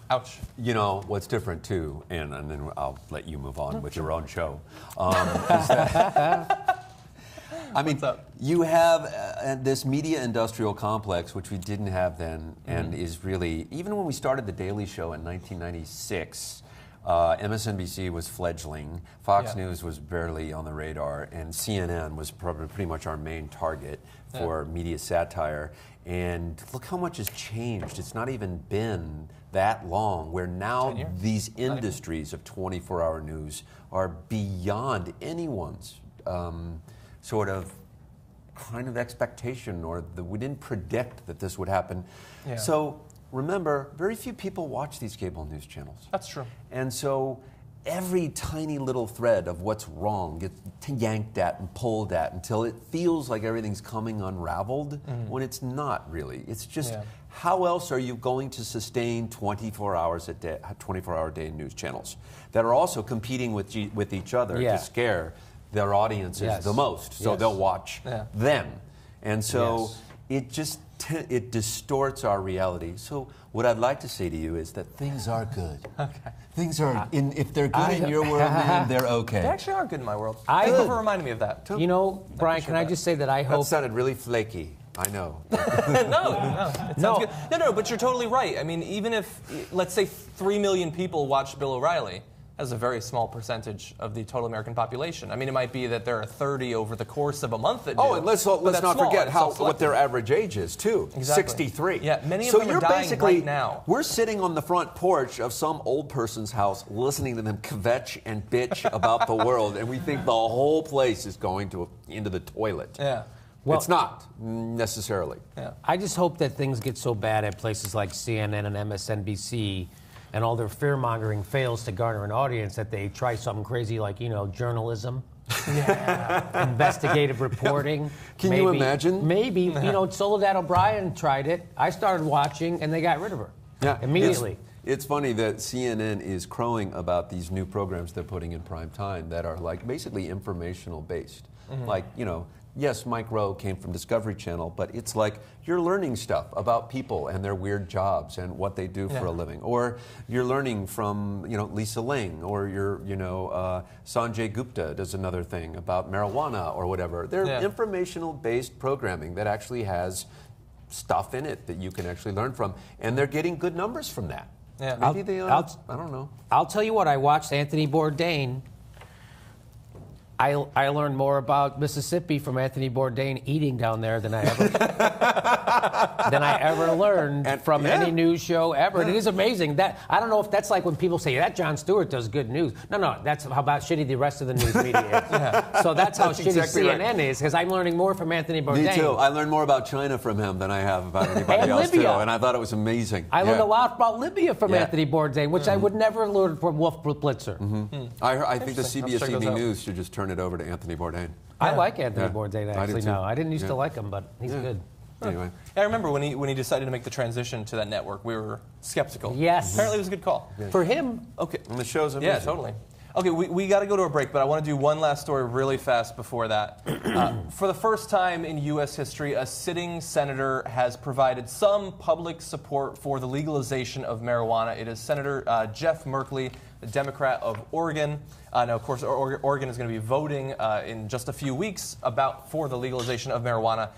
Speaker 1: Ouch.
Speaker 2: What's different too, and then I'll let you move on with your own show. You have this media industrial complex, which we didn't have then, and is really, even when we started The Daily Show in 1996, MSNBC was fledgling, Fox News was barely on the radar, and CNN was probably pretty much our main target for media satire. And look how much has changed. It's not even been that long, where now these industries of 24-hour news are beyond anyone's sort of kind of expectation, or we didn't predict that this would happen. Yeah. So remember, very few people watch these cable news channels.
Speaker 1: That's true.
Speaker 2: And so every tiny little thread of what's wrong gets yanked at and pulled at until it feels like everything's coming unraveled, when it's not really. It's just, how else are you going to sustain 24-hour-a-day news channels that are also competing with each other to scare their audiences the most? So they'll watch them. And so it just it distorts our reality. So what I'd like to say to you is that things are good. Okay. Things are, if they're good in your world, man, they're okay.
Speaker 1: They actually are good in my world. Thank you for reminding me of that.
Speaker 3: Brian, can I just say that I hope...
Speaker 2: That sounded really flaky. I know.
Speaker 1: No, but you're totally right. I mean, even if, let's say 3 million people watched Bill O'Reilly, that's a very small percentage of the total American population. I mean, it might be that there are 30 over the course of a month that do.
Speaker 2: Oh, and let's not forget what their average age is, too.
Speaker 1: Exactly.
Speaker 2: 63.
Speaker 1: Yeah, many of them are dying right now.
Speaker 2: We're sitting on the front porch of some old person's house listening to them kvetch and bitch about the world, and we think the whole place is going into the toilet.
Speaker 1: Yeah.
Speaker 2: Well, it's not necessarily.
Speaker 3: Yeah. I just hope that things get so bad at places like CNN and MSNBC and all their fear-mongering fails to garner an audience that they try something crazy like, journalism, investigative reporting.
Speaker 2: Can you imagine?
Speaker 3: Maybe. Soledad O'Brien tried it. I started watching, and they got rid of her immediately.
Speaker 2: It's funny that CNN is crowing about these new programs they're putting in prime time that are like basically informational based. Like, you know, yes, Mike Rowe came from Discovery Channel, but it's like you're learning stuff about people and their weird jobs and what they do for a living. Or you're learning from, you know, Lisa Ling, or Sanjay Gupta does another thing about marijuana or whatever. They're informational based programming that actually has stuff in it that you can actually learn from, and they're getting good numbers from that.
Speaker 1: Yeah.
Speaker 2: Maybe they are. I don't know.
Speaker 3: I'll tell you what, I watched Anthony Bourdain. I learned more about Mississippi from Anthony Bourdain eating down there than I ever learned from any news show ever. And it is amazing that I don't know if that's like when people say that Jon Stewart does good news. No, that's how about shitty the rest of the news media is. So that's how shitty
Speaker 2: exactly
Speaker 3: CNN is, because I'm learning more from Anthony Bourdain.
Speaker 2: Me too. I learned more about China from him than I have about anybody
Speaker 3: And
Speaker 2: else
Speaker 3: Libya.
Speaker 2: too, and I thought it was amazing.
Speaker 3: I learned a lot about Libya from Anthony Bourdain, which I would never learn from Wolf Blitzer.
Speaker 2: I think the
Speaker 1: Interesting. I'll check
Speaker 2: CBS
Speaker 1: those
Speaker 2: Evening
Speaker 1: out.
Speaker 2: News should just turn it over to Anthony Bourdain.
Speaker 3: I like Anthony
Speaker 2: Yeah.
Speaker 3: Bourdain
Speaker 2: I do
Speaker 3: actually
Speaker 2: too.
Speaker 3: now. I didn't used to
Speaker 2: Yeah.
Speaker 3: like him, but he's good.
Speaker 2: Anyway.
Speaker 1: I remember when he decided to make the transition to that network, we were skeptical.
Speaker 3: Yes.
Speaker 1: Apparently it was a good call.
Speaker 3: For him,
Speaker 1: Okay.
Speaker 2: And the show's amazing.
Speaker 1: Yeah, totally. Okay, we got to go to a break, but I want to do one last story really fast before that. For the first time in U.S. history, a sitting senator has provided some public support for the legalization of marijuana. It is Senator Jeff Merkley, the Democrat of Oregon. Now, of course, Oregon is going to be voting in just a few weeks for the legalization of marijuana.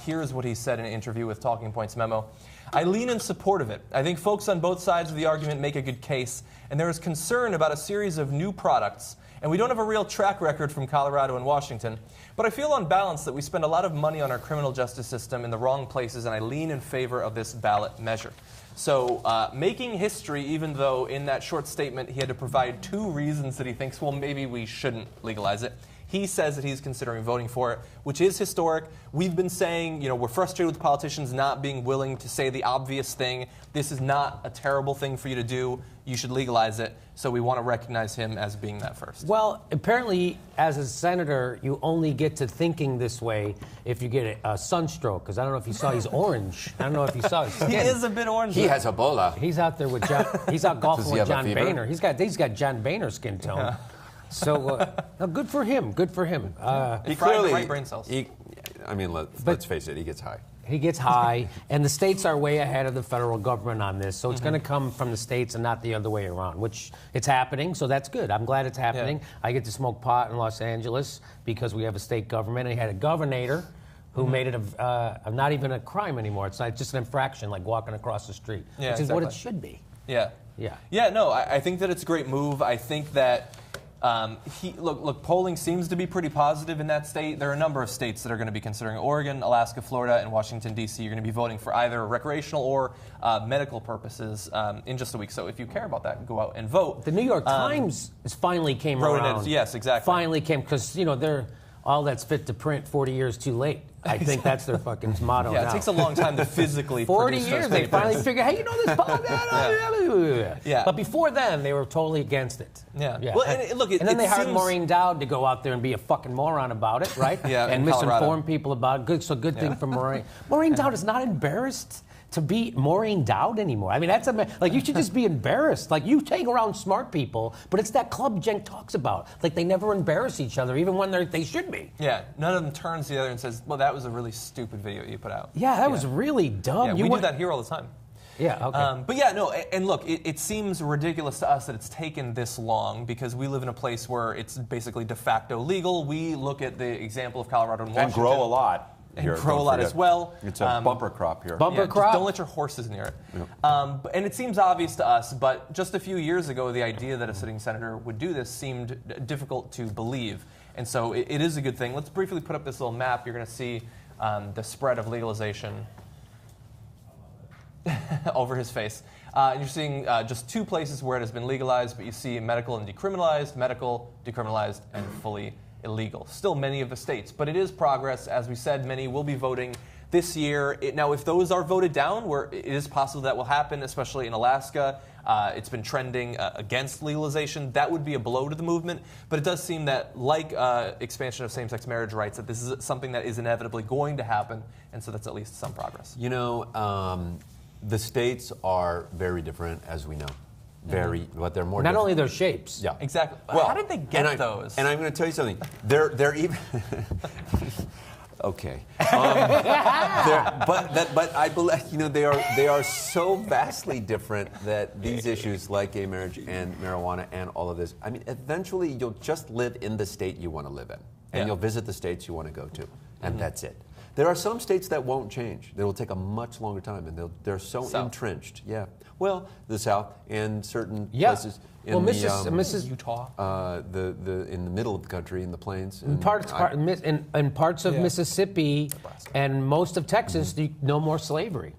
Speaker 1: Here's what he said in an interview with Talking Points Memo. I lean in support of it. I think folks on both sides of the argument make a good case, and there is concern about a series of new products, and we don't have a real track record from Colorado and Washington. But I feel on balance that we spend a lot of money on our criminal justice system in the wrong places, and I lean in favor of this ballot measure. So making history, even though in that short statement he had to provide 2 reasons that he thinks, well, maybe we shouldn't legalize it. He says that he's considering voting for it, which is historic. We've been saying, you know, we're frustrated with politicians not being willing to say the obvious thing. This is not a terrible thing for you to do. You should legalize it. So we want to recognize him as being that first.
Speaker 3: well, apparently, as a senator, you only get to thinking this way if you get a sunstroke. Because I don't know if you saw, he's orange. I don't know if you saw his skin.
Speaker 1: He is a bit orange.
Speaker 2: He has Ebola.
Speaker 3: He's out there with John. He's out golfing
Speaker 2: Does he
Speaker 3: with
Speaker 2: have a
Speaker 3: John
Speaker 2: fever?
Speaker 3: Boehner. He's got John Boehner skin tone. So good for him. Good for him.
Speaker 1: He fried the right brain cells.
Speaker 2: Let's face it, he gets high.
Speaker 3: He gets high, and the states are way ahead of the federal government on this. So it's going to come from the states and not the other way around, which it's happening. So that's good. I'm glad it's happening.
Speaker 1: Yeah.
Speaker 3: I get to smoke pot in Los Angeles because we have a state government. And he had a governor who made it not even a crime anymore. It's just an infraction, like walking across the street,
Speaker 1: Yeah,
Speaker 3: which is what it
Speaker 1: exactly.
Speaker 3: should be.
Speaker 1: Yeah.
Speaker 3: Yeah.
Speaker 1: Yeah, no, I think that it's a great move. I think that look, polling seems to be pretty positive in that state. There are a number of states that are going to be considering Oregon, Alaska, Florida, and Washington, D.C. You're going to be voting for either recreational or medical purposes in just a week. So if you care about that, go out and vote.
Speaker 3: The New York Times finally came
Speaker 1: wrote it
Speaker 3: around.
Speaker 1: in, yes, exactly.
Speaker 3: Finally came, because, you know, they're all that's fit to print 40 years too late. I think that's their fucking motto
Speaker 1: Yeah,
Speaker 3: now.
Speaker 1: it takes a long time to physically
Speaker 3: 40
Speaker 1: produce
Speaker 3: years,
Speaker 1: those
Speaker 3: they
Speaker 1: papers.
Speaker 3: finally figure, hey, you know this podcast?
Speaker 1: Yeah.
Speaker 3: But before then, they were totally against it.
Speaker 1: Yeah. Well, and look,
Speaker 3: and then
Speaker 1: it
Speaker 3: they hired
Speaker 1: seems-
Speaker 3: Maureen Dowd to go out there and be a fucking moron about it, right?
Speaker 1: Yeah,
Speaker 3: and
Speaker 1: in Colorado.
Speaker 3: misinform people about it. Good thing for Maureen. Maureen Dowd is not embarrassed to be Maureen Dowd anymore. I mean, that's like, you should just be embarrassed. Like, you hang around smart people, but it's that club Jen talks about. Like, they never embarrass each other, even when they should be.
Speaker 1: Yeah, none of them turns to the other and says, well, that was a really stupid video you put out.
Speaker 3: Yeah, that was really dumb.
Speaker 1: Yeah, we do that here all the time.
Speaker 3: Yeah, okay.
Speaker 1: But yeah, no, and look, it seems ridiculous to us that it's taken this long because we live in a place where it's basically de facto legal. We look at the example of Colorado and Washington.
Speaker 2: And grow a lot.
Speaker 1: And
Speaker 2: here,
Speaker 1: grow a
Speaker 2: don't
Speaker 1: lot
Speaker 2: forget.
Speaker 1: as well.
Speaker 2: It's a bumper crop here.
Speaker 3: Bumper
Speaker 1: Just
Speaker 3: crop.
Speaker 1: don't let your horses near it. And it seems obvious to us, but just a few years ago, the idea that a sitting senator would do this seemed difficult to believe. And so it is a good thing. Let's briefly put up this little map. You're going to see the spread of legalization over his face. And you're seeing just 2 places where it has been legalized, but you see medical and decriminalized, medical, decriminalized, and fully illegal. Still many of the states, but it is progress. As we said, many will be voting this year. Now, if those are voted down, where it is possible that will happen, especially in Alaska, it's been trending against legalization. That would be a blow to the movement, but it does seem that, like expansion of same-sex marriage rights, that this is something that is inevitably going to happen, and so that's at least some progress.
Speaker 2: You know,
Speaker 8: The states are very different, as we know. But they're more.
Speaker 3: Not
Speaker 8: different.
Speaker 3: only their shapes.
Speaker 8: Yeah,
Speaker 1: exactly.
Speaker 8: Well,
Speaker 1: how did they get those?
Speaker 8: And I'm going to tell you something. They're even. Okay, but I believe they are so vastly different that these issues like gay marriage and marijuana and all of this. I mean, eventually you'll just live in the state you want to live in, and you'll visit the states you want to go to, and that's it. There are some states that won't change. They will take a much longer time, and they're so entrenched. Yeah. Well, the South and certain places.
Speaker 3: Well,
Speaker 1: Utah.
Speaker 8: In the middle of the country, in the plains.
Speaker 3: In parts of Mississippi and most of Texas, no more slavery.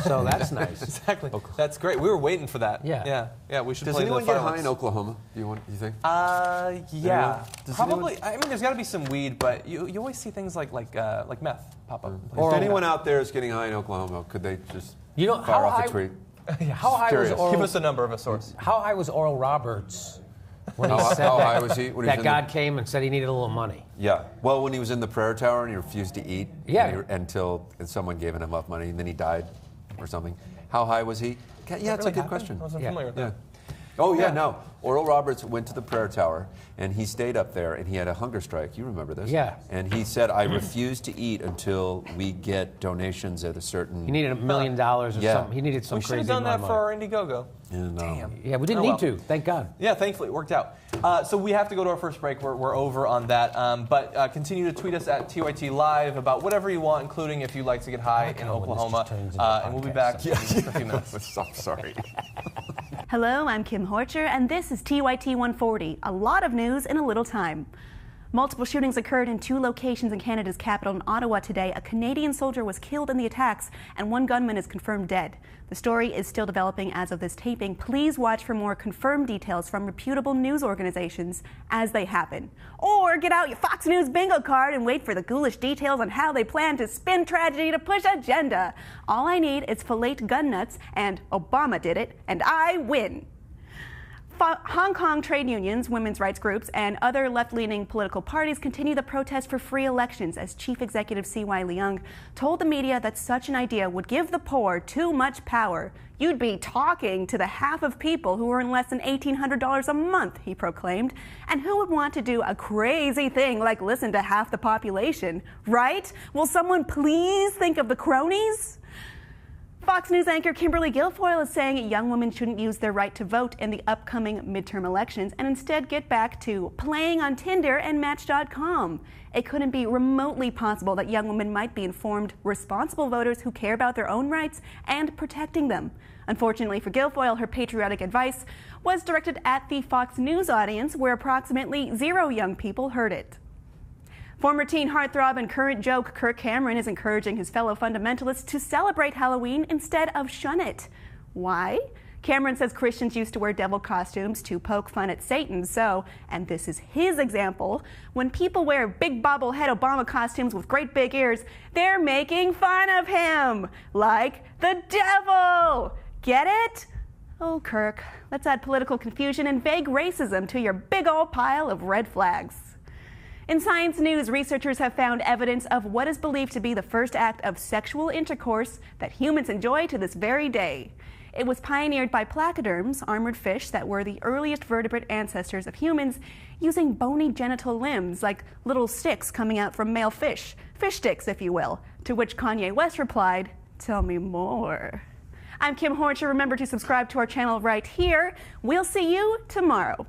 Speaker 3: So that's nice.
Speaker 1: Exactly. That's great. We were waiting for that.
Speaker 3: Yeah.
Speaker 1: We should.
Speaker 8: Does
Speaker 1: play
Speaker 8: anyone
Speaker 1: the
Speaker 8: get high in Oklahoma? Do you think?
Speaker 1: Yeah. Probably. I mean, there's got to be some weed, but you always see things like meth pop up.
Speaker 8: If anyone out there is getting high in Oklahoma, could they just fire
Speaker 3: how
Speaker 8: off
Speaker 3: high,
Speaker 8: a tweet?
Speaker 3: How high was Oral?
Speaker 1: Give us a number of a source.
Speaker 3: How high was Oral Roberts when he said
Speaker 8: how high was he? When
Speaker 3: that God came and said he needed a little money?
Speaker 8: Yeah. Well, when he was in the prayer tower and he refused to eat.
Speaker 3: Yeah.
Speaker 8: Until someone gave him enough money, and then he died, or something. How high was he? Yeah, it's a good question.
Speaker 1: I wasn't familiar with that.
Speaker 8: Oh, yeah, no. Oral Roberts went to the prayer tower, and he stayed up there, and he had a hunger strike. You remember this?
Speaker 3: Yeah.
Speaker 8: And he said, I refuse to eat until we get donations at a certain...
Speaker 3: He needed $1 million or something. He needed some crazy amount of money.
Speaker 1: We should have done that for our Indiegogo.
Speaker 8: Damn.
Speaker 3: Yeah, we didn't need to. Thank God.
Speaker 1: Yeah, thankfully it worked out. So we have to go to our first break. We're over on that. But continue to tweet us at TYT Live about whatever you want, including if you'd like to get high in Oklahoma. And we'll be back in just a few minutes.
Speaker 8: I'm sorry.
Speaker 9: Hello, I'm Kim Horcher, and this is TYT-10.27. A lot of news in a little time. Multiple shootings occurred in 2 locations in Canada's capital in Ottawa today. A Canadian soldier was killed in the attacks, and 1 gunman is confirmed dead. The story is still developing as of this taping. Please watch for more confirmed details from reputable news organizations as they happen. Or get out your Fox News bingo card and wait for the ghoulish details on how they plan to spin tragedy to push agenda. All I need is fillete gun nuts, and Obama did it, and I win. Hong Kong trade unions, women's rights groups, and other left-leaning political parties continue the protest for free elections as Chief Executive C.Y. Leung told the media that such an idea would give the poor too much power. You'd be talking to the half of people who earn less than $1,800 a month, he proclaimed. And who would want to do a crazy thing like listen to half the population, right? Will someone please think of the cronies? Fox News anchor Kimberly Guilfoyle is saying young women shouldn't use their right to vote in the upcoming midterm elections and instead get back to playing on Tinder and Match.com. It couldn't be remotely possible that young women might be informed, responsible voters who care about their own rights and protecting them. Unfortunately for Guilfoyle, her patriotic advice was directed at the Fox News audience, where approximately 0 young people heard it. Former teen heartthrob and current joke Kirk Cameron is encouraging his fellow fundamentalists to celebrate Halloween instead of shun it. Why? Cameron says Christians used to wear devil costumes to poke fun at Satan, so, and this is his example, when people wear big bobblehead Obama costumes with great big ears, they're making fun of him, like the devil. Get it? Oh, Kirk, let's add political confusion and vague racism to your big old pile of red flags. In Science News, researchers have found evidence of what is believed to be the first act of sexual intercourse that humans enjoy to this very day. It was pioneered by placoderms, armored fish that were the earliest vertebrate ancestors of humans, using bony genital limbs like little sticks coming out from male fish sticks, if you will, to which Kanye West replied, "Tell me more." I'm Kim Horcher. Remember to subscribe to our channel right here. We'll see you tomorrow.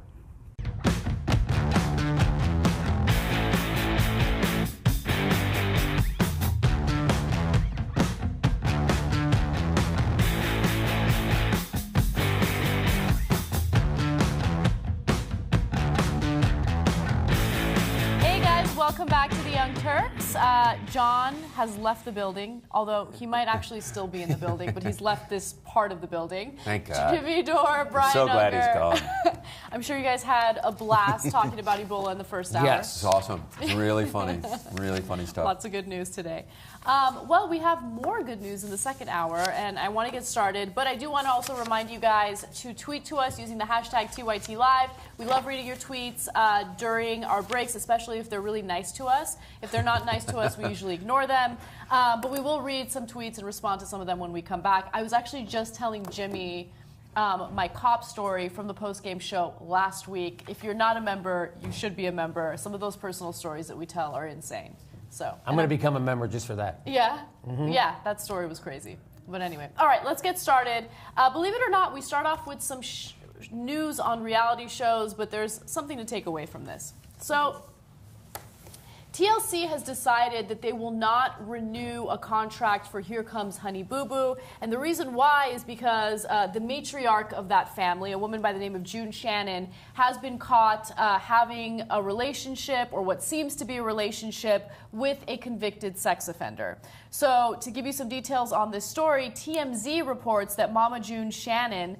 Speaker 10: Welcome back to the Young Turks. John has left the building, although he might actually still be in the building, but he's left this part of the building.
Speaker 8: Thank God.
Speaker 10: Jimmy Dore, Brian
Speaker 8: so glad
Speaker 10: Unger.
Speaker 8: he's gone.
Speaker 10: I'm sure you guys had a blast talking about Ebola in the first hour.
Speaker 3: Yes.
Speaker 8: It's awesome. It's really funny. Really funny stuff.
Speaker 10: Lots of good news today. Well, we have more good news in the second hour, and I want to get started, but I do want to also remind you guys to tweet to us using the hashtag TYT Live. We love reading your tweets during our breaks, especially if they're really nice to us. If they're not nice to us, we usually ignore them. But we will read some tweets and respond to some of them when we come back. I was actually just telling Jimmy my cop story from the post-game show last week. If you're not a member, you should be a member. Some of those personal stories that we tell are insane. So
Speaker 3: I'm going to become a member just for that.
Speaker 10: Yeah? Yeah, that story was crazy. But anyway, all right, let's get started. Believe it or not, we start off with some news on reality shows, but there's something to take away from this. So TLC has decided that they will not renew a contract for Here Comes Honey Boo Boo. And the reason why is because the matriarch of that family, a woman by the name of June Shannon, has been caught having a relationship, or what seems to be a relationship, with a convicted sex offender. So to give you some details on this story, TMZ reports that Mama June Shannon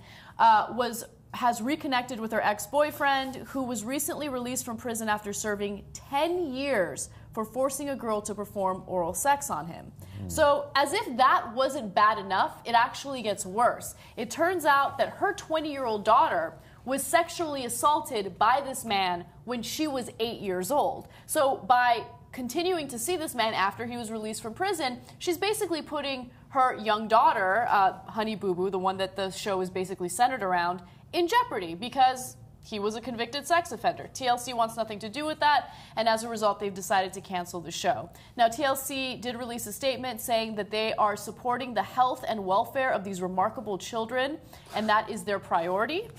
Speaker 10: has reconnected with her ex-boyfriend, who was recently released from prison after serving 10 years for forcing a girl to perform oral sex on him. So as if that wasn't bad enough, it actually gets worse. It turns out that her 20-year-old daughter was sexually assaulted by this man when she was 8 years old. So by continuing to see this man after he was released from prison, she's basically putting her young daughter, Honey Boo Boo, the one that the show is basically centered around, in jeopardy because he was a convicted sex offender. TLC wants nothing to do with that, and as a result, they've decided to cancel the show. Now, TLC did release a statement saying that they are supporting the health and welfare of these remarkable children, and that is their priority.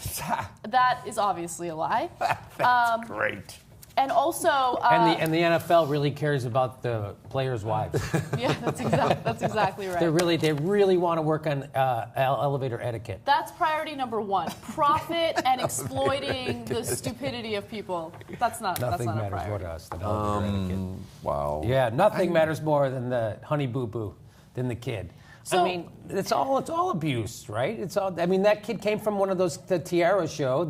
Speaker 10: That is obviously a lie.
Speaker 2: That's great.
Speaker 10: And also,
Speaker 3: and the NFL really cares about the players' wives.
Speaker 10: Yeah, that's exactly right.
Speaker 3: They really want to work on elevator etiquette.
Speaker 10: That's priority number one: profit and exploiting the stupidity of people. That's not
Speaker 3: Nothing
Speaker 10: a
Speaker 3: matters
Speaker 10: priority.
Speaker 3: more to us than elevator etiquette.
Speaker 2: Wow.
Speaker 3: Yeah, nothing matters more than the Honey Boo Boo than the kid.
Speaker 10: So,
Speaker 3: I mean, it's all abuse, right? It's all. I mean, that kid came from one of those, the Tiara show,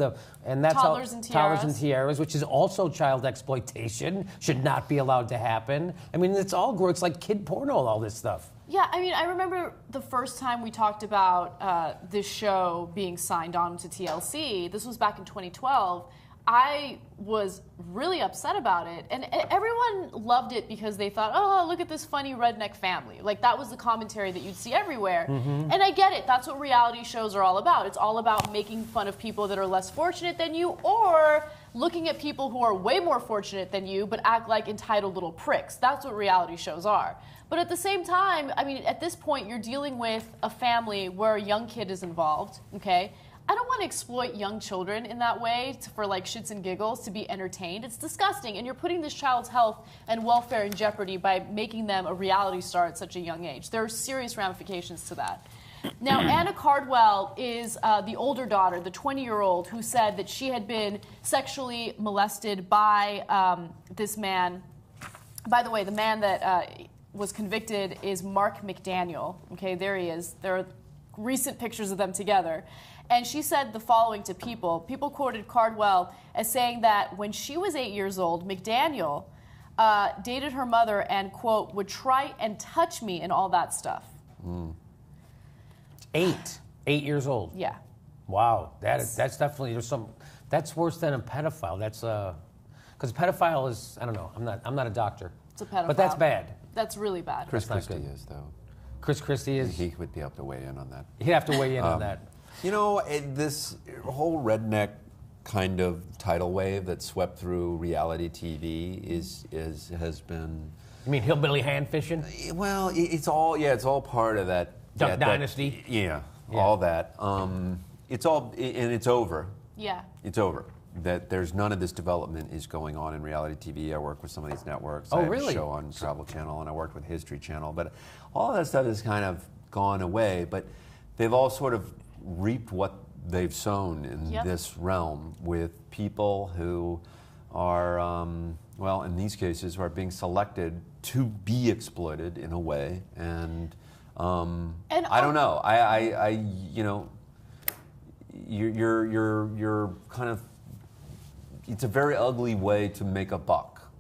Speaker 3: and that's
Speaker 10: Toddlers and Tiaras.
Speaker 3: Toddlers and Tiaras, which is also child exploitation, should not be allowed to happen. I mean, it's all gross. It's like kid porno, all this stuff.
Speaker 10: Yeah, I mean, I remember the first time we talked about this show being signed on to TLC. This was back in 2012. I was really upset about it, and everyone loved it because they thought, oh, look at this funny redneck family. Like, that was the commentary that you'd see everywhere. And I get it. That's what reality shows are all about. It's all about making fun of people that are less fortunate than you, or looking at people who are way more fortunate than you but act like entitled little pricks. That's what reality shows are. But at the same time, I mean, at this point, you're dealing with a family where a young kid is involved, okay? I don't want to exploit young children in that way for like shits and giggles to be entertained. It's disgusting, and you're putting this child's health and welfare in jeopardy by making them a reality star at such a young age. There are serious ramifications to that. Now, Anna Cardwell is the older daughter, the 20-year-old, who said that she had been sexually molested by this man. By the way, the man that was convicted is Mark McDaniel. Okay, there he is. There are recent pictures of them together. And she said the following to People. People quoted Cardwell as saying that when she was 8 years old, McDaniel dated her mother and, quote, would try and touch me and all that stuff.
Speaker 3: 8 years old.
Speaker 10: Yeah.
Speaker 3: Wow, that's definitely, that's worse than a pedophile. That's because pedophile is, I don't know, I'm not a doctor.
Speaker 10: It's a pedophile.
Speaker 3: But that's bad.
Speaker 10: That's really bad.
Speaker 2: Chris
Speaker 3: That's not
Speaker 2: Christie
Speaker 3: good.
Speaker 2: is, though.
Speaker 3: Chris Christie is.
Speaker 2: He would be able to weigh in on that.
Speaker 3: He'd have to weigh in on that.
Speaker 2: You know, this whole redneck kind of tidal wave that swept through reality TV has been.
Speaker 3: You mean hillbilly hand fishing?
Speaker 2: Well, it's all part of that.
Speaker 3: Duck Dynasty.
Speaker 2: Yeah, all that. It's all, and it's over.
Speaker 10: Yeah.
Speaker 2: It's over. That there's none of this development is going on in reality TV. I work with some of these networks.
Speaker 3: Oh,
Speaker 2: I have
Speaker 3: really?
Speaker 2: a show on Travel Channel, and I worked with History Channel. But all of that stuff has kind of gone away. But they've all sort of reaped what they've sown in this realm with people who are, well, in these cases, who are being selected to be exploited in a way. And I don't know. You know, you're kind of. It's a very ugly way to make a buck.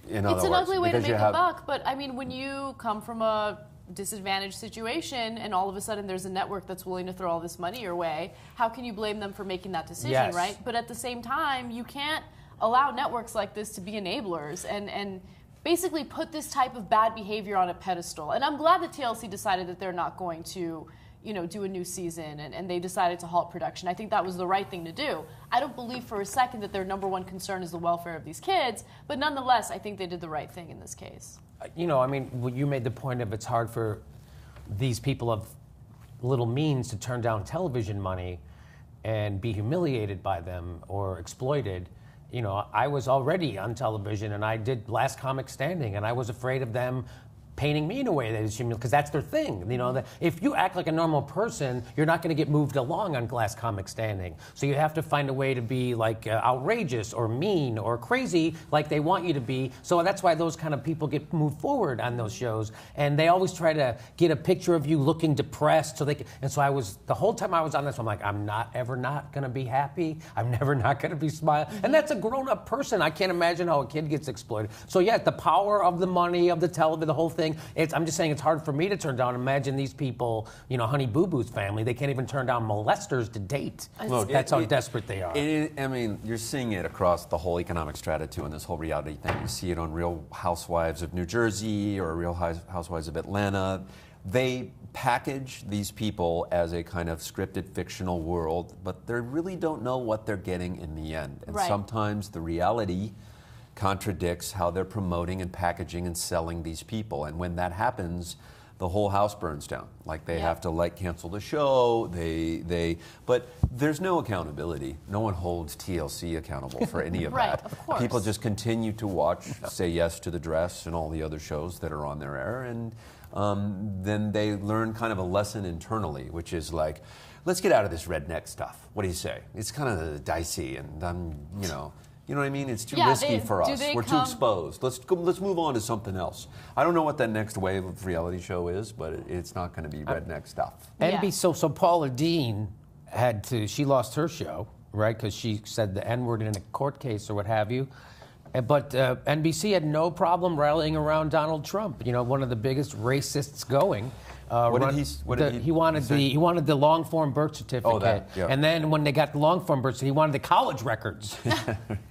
Speaker 10: It's an ugly way to make a buck, but I mean, when you come from a disadvantaged situation and all of a sudden there's a network that's willing to throw all this money your way, how can you blame them for making that decision, right? But at the same time, you can't allow networks like this to be enablers and basically put this type of bad behavior on a pedestal. And I'm glad that TLC decided that they're not going to, do a new season, and they decided to halt production. I think that was the right thing to do. I don't believe for a second that their number one concern is the welfare of these kids, but nonetheless, I think they did the right thing in this case.
Speaker 3: You made the point of it's hard for these people of little means to turn down television money and be humiliated by them or exploited. I was already on television, and I did Last Comic Standing, and I was afraid of them painting me in a way that is humiliating, because that's their thing. That if you act like a normal person, you're not going to get moved along on Last Comic Standing. So you have to find a way to be outrageous or mean or crazy like they want you to be. So that's why those kind of people get moved forward on those shows. And they always try to get a picture of you looking depressed. And so I was, the whole time I was on this, I'm like, I'm not ever not going to be happy. I'm never not going to be smiling. And that's a grown-up person. I can't imagine how a kid gets exploited. So yeah, the power of the money, of the television, the whole thing. I'm just saying it's hard for me to turn down. Imagine these people, Honey Boo Boo's family, they can't even turn down molesters to date.
Speaker 2: Look,
Speaker 3: that's how desperate they are.
Speaker 2: You're seeing it across the whole economic strata, too, in this whole reality thing. You see it on Real Housewives of New Jersey or Real Housewives of Atlanta. They package these people as a kind of scripted fictional world, but they really don't know what they're getting in the end. And sometimes the reality contradicts how they're promoting and packaging and selling these people. And when that happens, the whole house burns down. Like they have to cancel the show. But there's no accountability. No one holds TLC accountable for any of that.
Speaker 10: Of course.
Speaker 2: People just continue to watch Say Yes to the Dress and all the other shows that are on their air, and then they learn kind of a lesson internally, which is let's get out of this redneck stuff. What do you say? It's kind of dicey, and you know what I mean? It's too risky for us. We're too exposed. Let's move on to something else. I don't know what that next wave of reality show is, but it's not going to be redneck stuff.
Speaker 3: So Paula Deen she lost her show, right? Because she said the N-word in a court case or what have you. But NBC had no problem rallying around Donald Trump, one of the biggest racists going. He wanted the long form birth certificate, and then when they got the long form birth certificate, he wanted the college records.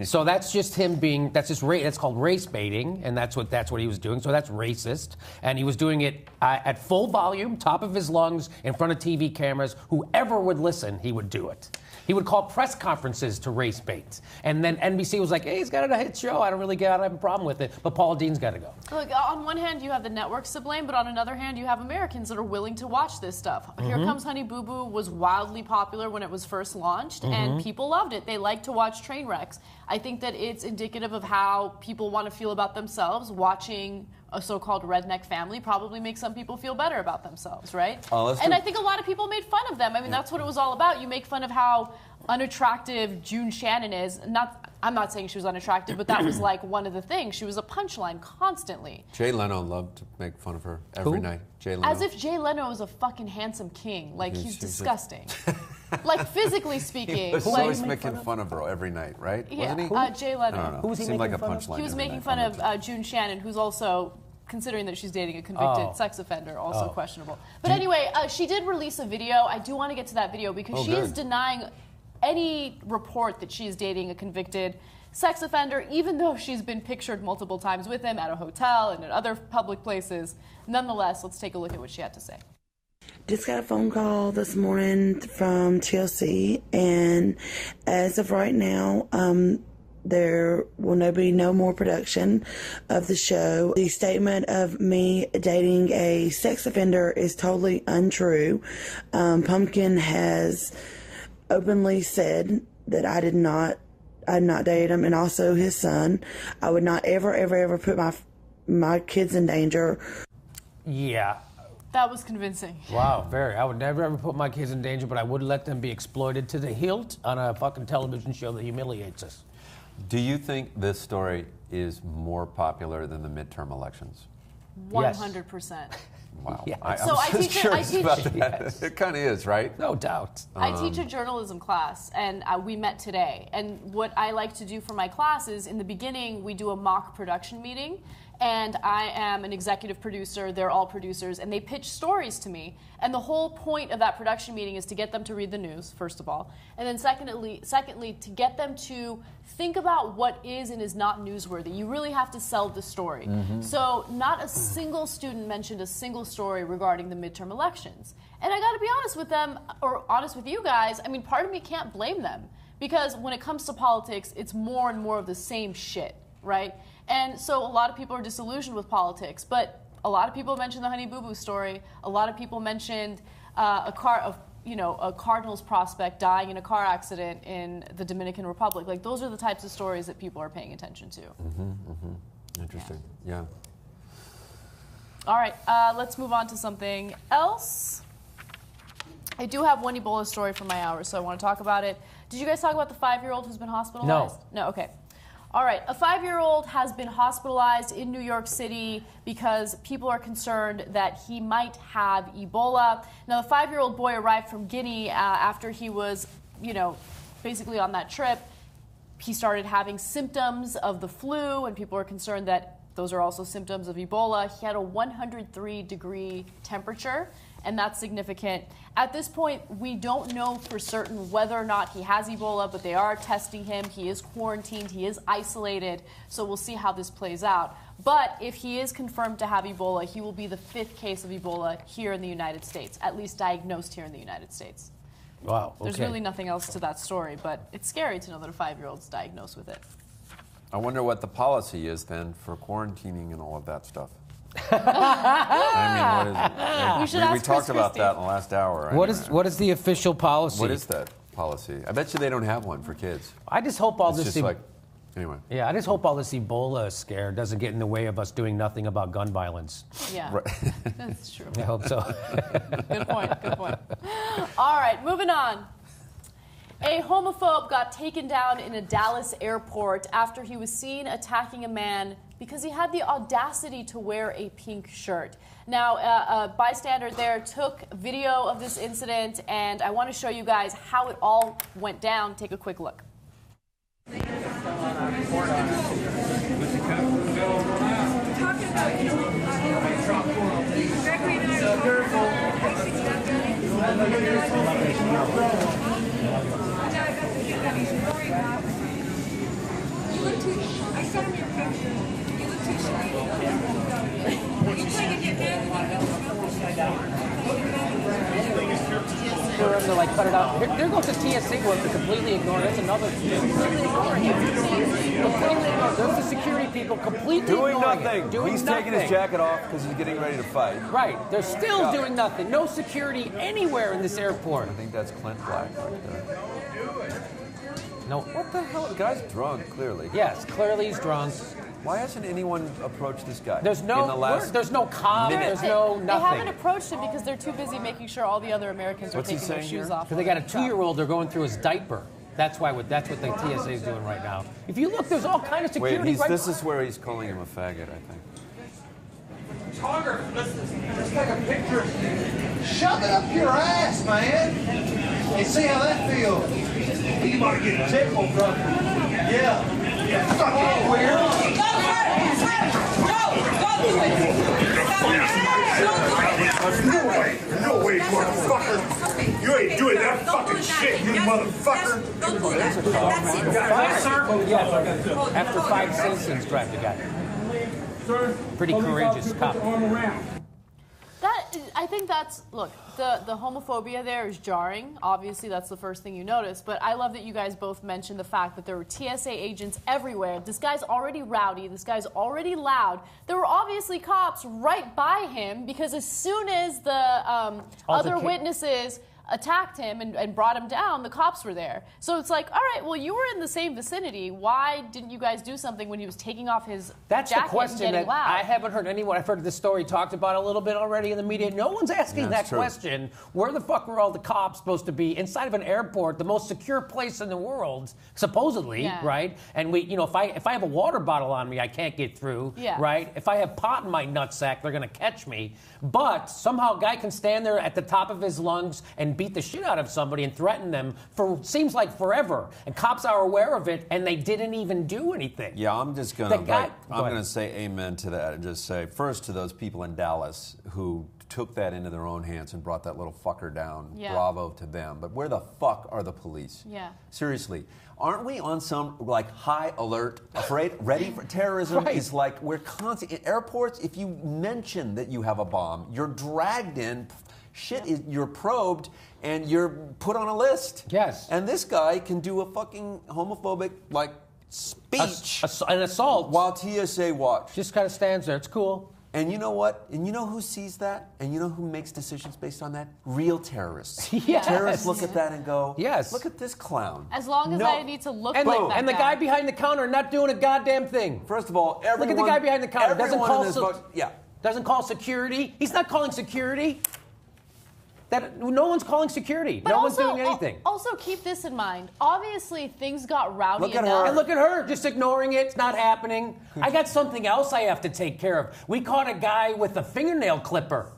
Speaker 3: So that's just him being. That's called race baiting, and that's what he was doing. So that's racist, and he was doing it at full volume, top of his lungs, in front of TV cameras. Whoever would listen, he would do it. He would call press conferences to race bait. And then NBC was like, hey, he's got a hit show. I don't have a problem with it. But Paula Deen's got to go.
Speaker 10: Look, on one hand, you have the networks to blame, but on another hand, you have Americans that are willing to watch this stuff. Here Comes Honey Boo Boo was wildly popular when it was first launched, and people loved it. They like to watch train wrecks. I think that it's indicative of how people want to feel about themselves. Watching a so-called redneck family probably makes some people feel better about themselves, right? And I think a lot of people made fun of them. I mean, that's what it was all about. You make fun of how unattractive June Shannon is. I'm not saying she was unattractive, but that was one of the things. She was a punchline constantly.
Speaker 2: Jay Leno loved to make fun of her every night. Jay Leno.
Speaker 10: As if Jay Leno was a fucking handsome king. He's disgusting. Physically speaking.
Speaker 2: He was always making fun of her every night, right?
Speaker 10: Yeah,
Speaker 2: wasn't he?
Speaker 10: Jay Leno.
Speaker 2: I don't know.
Speaker 3: Who was he
Speaker 2: Seemed
Speaker 3: making
Speaker 2: like a
Speaker 3: fun of?
Speaker 2: punchline.
Speaker 10: He was
Speaker 2: every
Speaker 10: making
Speaker 2: night.
Speaker 10: fun of June Shannon, who's also, considering that she's dating a convicted sex offender, also questionable. But anyway, she did release a video. I do want to get to that video because she is denying any report that she is dating a convicted sex offender, even though she's been pictured multiple times with him at a hotel and at other public places. Nonetheless, let's take a look at what she had to say.
Speaker 11: Just got a phone call this morning from TLC, and as of right now, there will be no more production of the show. The statement of me dating a sex offender is totally untrue. Pumpkin has openly said that I did not date him, and also his son. I would not ever put my kids in danger.
Speaker 3: Yeah.
Speaker 10: That was convincing.
Speaker 3: Wow, very. I would never ever put my kids in danger, but I would let them be exploited to the hilt on a fucking television show that humiliates us.
Speaker 2: Do you think this story is more popular than the midterm elections?
Speaker 10: 100%.
Speaker 2: Wow.
Speaker 3: Yes.
Speaker 2: I'm curious about that. Yes. It kind of is, right?
Speaker 3: No doubt.
Speaker 10: I teach a journalism class, and we met today. And what I like to do for my class is, in the beginning, we do a mock production meeting. and I am an executive producer. They're all producers, and they pitch stories to me. And the whole point of that production meeting is to get them to read the news, first of all, and then secondly, to get them to think about what is and is not newsworthy. You really have to sell the story. So not a single student mentioned a single story regarding the midterm elections. And I got to be honest with them, or honest with you guys. I mean, part of me can't blame them, because when it comes to politics, it's more and more of the same shit, right? And so a lot of people are disillusioned with politics, but a lot of people mentioned the Honey Boo Boo story. A lot of people mentioned a Cardinals prospect dying in a car accident in the Dominican Republic. Like, those are the types of stories that people are paying attention to.
Speaker 2: Interesting. Yeah.
Speaker 10: All right, let's move on to something else. I do have one Ebola story for my hour, so I want to talk about it. Did you guys talk about the 5-year-old who's been hospitalized? No, okay. All right, a 5-year-old has been hospitalized in New York City because people are concerned that he might have Ebola. Now, the 5-year-old boy arrived from Guinea after he was, basically on that trip. He started having symptoms of the flu, and people are concerned that those are also symptoms of Ebola. He had a 103-degree temperature, and that's significant. At this point, we don't know for certain whether or not he has Ebola, but they are testing him. He is quarantined. He is isolated. So we'll see how this plays out. But if he is confirmed to have Ebola, he will be the 5th case of Ebola here in the United States, at least diagnosed here in the United States.
Speaker 3: Wow. Okay.
Speaker 10: There's really nothing else to that story, but it's scary to know that a 5-year-old's diagnosed with it.
Speaker 2: I wonder what the policy is then for quarantining and all of that stuff. I mean, what is it? We talked about that in the last hour.
Speaker 3: What is the official policy?
Speaker 2: What is that policy? I bet you they don't have one for kids.
Speaker 3: I just hope all this.
Speaker 2: Anyway.
Speaker 3: Yeah, I just hope all this Ebola scare doesn't get in the way of us doing nothing about gun violence.
Speaker 10: Yeah,
Speaker 2: right.
Speaker 10: That's true.
Speaker 3: I hope so.
Speaker 10: Good point. Good point. All right, moving on. A homophobe got taken down in a Dallas airport after he was seen attacking a man because he had the audacity to wear a pink shirt. Now, a bystander there took video of this incident, and I want to show you guys how it all went down. Take a quick look.
Speaker 12: I sent him your picture. You look too sweet. You trying to get mad
Speaker 3: They're like, cut it out. There goes the TSA worker completely ignored. That's another thing. Completely ignoring it. Completely ignored. There's the security people completely
Speaker 1: doing
Speaker 3: ignoring
Speaker 1: nothing.
Speaker 3: It. Doing
Speaker 1: He's
Speaker 3: nothing.
Speaker 1: taking his jacket off because he's getting ready to fight.
Speaker 3: Right. They're still doing nothing. No security anywhere in this airport.
Speaker 2: I think that's Clint Black right there.
Speaker 3: No.
Speaker 2: What the hell? The guy's drunk, clearly.
Speaker 3: Yes, clearly he's drunk.
Speaker 2: Why hasn't anyone approached this guy?
Speaker 3: There's no cop. There's no nothing.
Speaker 10: They haven't approached him because they're too busy making sure all the other Americans are taking their shoes off.
Speaker 3: Because they got a 2-year-old. They're going through his diaper. That's what the TSA is doing right now. If you look, there's all kind of security.
Speaker 2: Wait, this is where he's calling him a faggot, I think.
Speaker 13: Talker, let's take a picture. Shove it up your ass, man. And see how that feels. You might get tickled, brother. Yeah. Fucking weird. No way, motherfucker. You ain't doing that fucking shit, you motherfucker.
Speaker 3: Yes, sir. After 5 citizens grabbed the guy. Pretty courageous cop.
Speaker 10: I think that's, look, the homophobia there is jarring. Obviously, that's the first thing you notice. But I love that you guys both mentioned the fact that there were TSA agents everywhere. This guy's already rowdy. This guy's already loud. There were obviously cops right by him because as soon as the other witnesses attacked him and brought him down, the cops were there. So it's like, all right, well, you were in the same vicinity. Why didn't you guys do something when he was taking off his
Speaker 3: That's
Speaker 10: jacket
Speaker 3: the question
Speaker 10: and getting
Speaker 3: that
Speaker 10: loud?
Speaker 3: I haven't heard anyone. I've heard this story talked about a little bit already in the media. No one's asking that question. Where the fuck were all the cops supposed to be inside of an airport, the most secure place in the world, supposedly, right? And we, if I have a water bottle on me, I can't get through, right? If I have pot in my nutsack, they're gonna catch me. But somehow a guy can stand there at the top of his lungs and beat the shit out of somebody and threaten them for seems like forever. And cops are aware of it, and they didn't even do anything.
Speaker 2: Yeah, I'm just going to say amen to that and just say, first to those people in Dallas who took that into their own hands and brought that little fucker down.
Speaker 10: Yeah.
Speaker 2: Bravo to them. But where the fuck are the police?
Speaker 10: Yeah.
Speaker 2: Seriously. Aren't we on some like high alert, afraid, ready for terrorism?
Speaker 3: Right.
Speaker 2: Is like we're constant in airports. If you mention that you have a bomb, you're dragged in. You're probed and you're put on a list.
Speaker 3: Yes.
Speaker 2: And this guy can do a fucking homophobic like speech,
Speaker 3: an assault,
Speaker 2: while TSA watch.
Speaker 3: Just kind of stands there. It's cool.
Speaker 2: And you know what? And you know who sees that? And you know who makes decisions based on that? Real terrorists.
Speaker 3: Yes.
Speaker 2: Terrorists look at that and go,
Speaker 3: yes.
Speaker 2: Look at this clown.
Speaker 10: As long as I need to look
Speaker 3: and
Speaker 10: like
Speaker 3: the,
Speaker 10: that
Speaker 3: and the guy behind the counter not doing a goddamn thing.
Speaker 2: First of all, everyone...
Speaker 3: Look at the guy behind the counter. Doesn't call security. He's not calling security. No one's calling security.
Speaker 10: But
Speaker 3: no
Speaker 10: also,
Speaker 3: one's doing anything.
Speaker 10: Also, keep this in mind. Obviously, things got rowdy
Speaker 3: Look at
Speaker 10: enough.
Speaker 3: her. And look at her, just ignoring it. It's not happening. I got something else I have to take care of. We caught a guy with a fingernail clipper.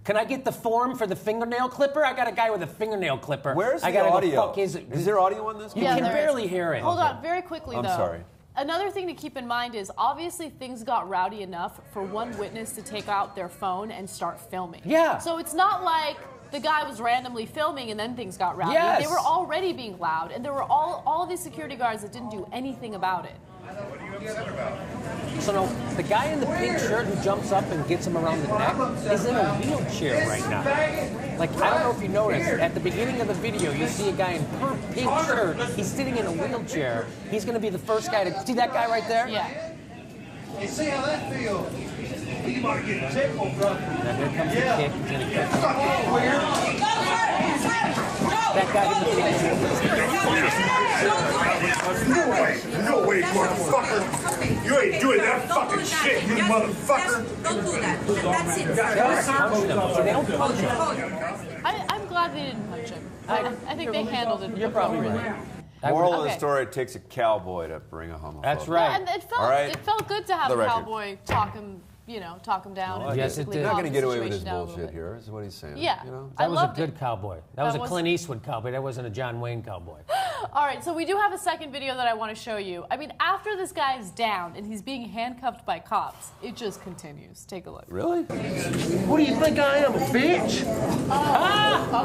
Speaker 3: Can I get the form for the fingernail clipper? I got a guy with a fingernail clipper.
Speaker 2: Where's
Speaker 3: I
Speaker 2: the
Speaker 3: gotta
Speaker 2: audio?
Speaker 3: Go fuck his,
Speaker 2: Is there audio on this?
Speaker 3: You can barely hear it.
Speaker 10: Hold on, very quickly,
Speaker 2: I'm
Speaker 10: though.
Speaker 2: sorry.
Speaker 10: Another thing to keep in mind is obviously things got rowdy enough for one witness to take out their phone and start filming.
Speaker 3: Yeah.
Speaker 10: So it's not like the guy was randomly filming and then things got rowdy.
Speaker 3: Yes.
Speaker 10: They were already being loud, and there were all of these security guards that didn't do anything about it.
Speaker 3: So no, the guy in the pink shirt who jumps up and gets him around the neck is in a wheelchair right now. Like, I don't know if you noticed, at the beginning of the video, you see a guy in pink shirt. He's sitting in a wheelchair. He's going to be the first guy to... See that guy right there?
Speaker 10: Yeah.
Speaker 13: Hey, see how that feels? You might get a tickle from it.
Speaker 3: Now here comes the kick. He's going to kick him. That guy in the pink shirt.
Speaker 13: No way, motherfucker. You ain't doing that fucking shit, you motherfucker.
Speaker 12: Don't do that. That's it.
Speaker 3: They don't punch him.
Speaker 10: I'm glad they didn't punch him. I think they handled it appropriately.
Speaker 2: Moral of the story, it takes a cowboy to bring a homophobe.
Speaker 3: That's right.
Speaker 10: Yeah, and it felt good to have
Speaker 2: The
Speaker 10: a
Speaker 2: record.
Speaker 10: cowboy talk him down. And
Speaker 3: Yes, it
Speaker 10: basically
Speaker 3: did.
Speaker 2: He's not
Speaker 10: calm
Speaker 2: going to
Speaker 10: the
Speaker 2: get away with his
Speaker 10: situation down a little
Speaker 2: bullshit
Speaker 10: bit.
Speaker 2: here, is what he's saying.
Speaker 10: Yeah.
Speaker 2: You know?
Speaker 3: That was a
Speaker 10: loved
Speaker 3: good
Speaker 10: it.
Speaker 3: cowboy. That was a Clint Eastwood cowboy. That wasn't a John Wayne cowboy.
Speaker 10: All right, so we do have a second video that I want to show you. I mean, after this guy is down and he's being handcuffed by cops, it just continues. Take a look.
Speaker 2: Really?
Speaker 3: What do you think I am, a bitch?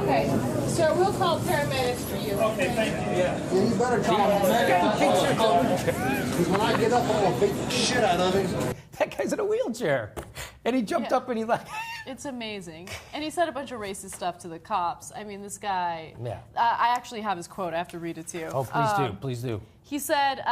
Speaker 12: Okay. Sir, we'll call paramedics for you. Okay, thank you.
Speaker 13: Yeah, you better call because when I get up, I'm going to beat the shit out of him.
Speaker 3: That guy's in a wheelchair. And he jumped up and he like...
Speaker 10: It's amazing. And he said a bunch of racist stuff to the cops. I mean, this guy...
Speaker 3: Yeah.
Speaker 10: I actually have his quote. I have to read it to you.
Speaker 3: Oh, please do. Please do.
Speaker 10: He said,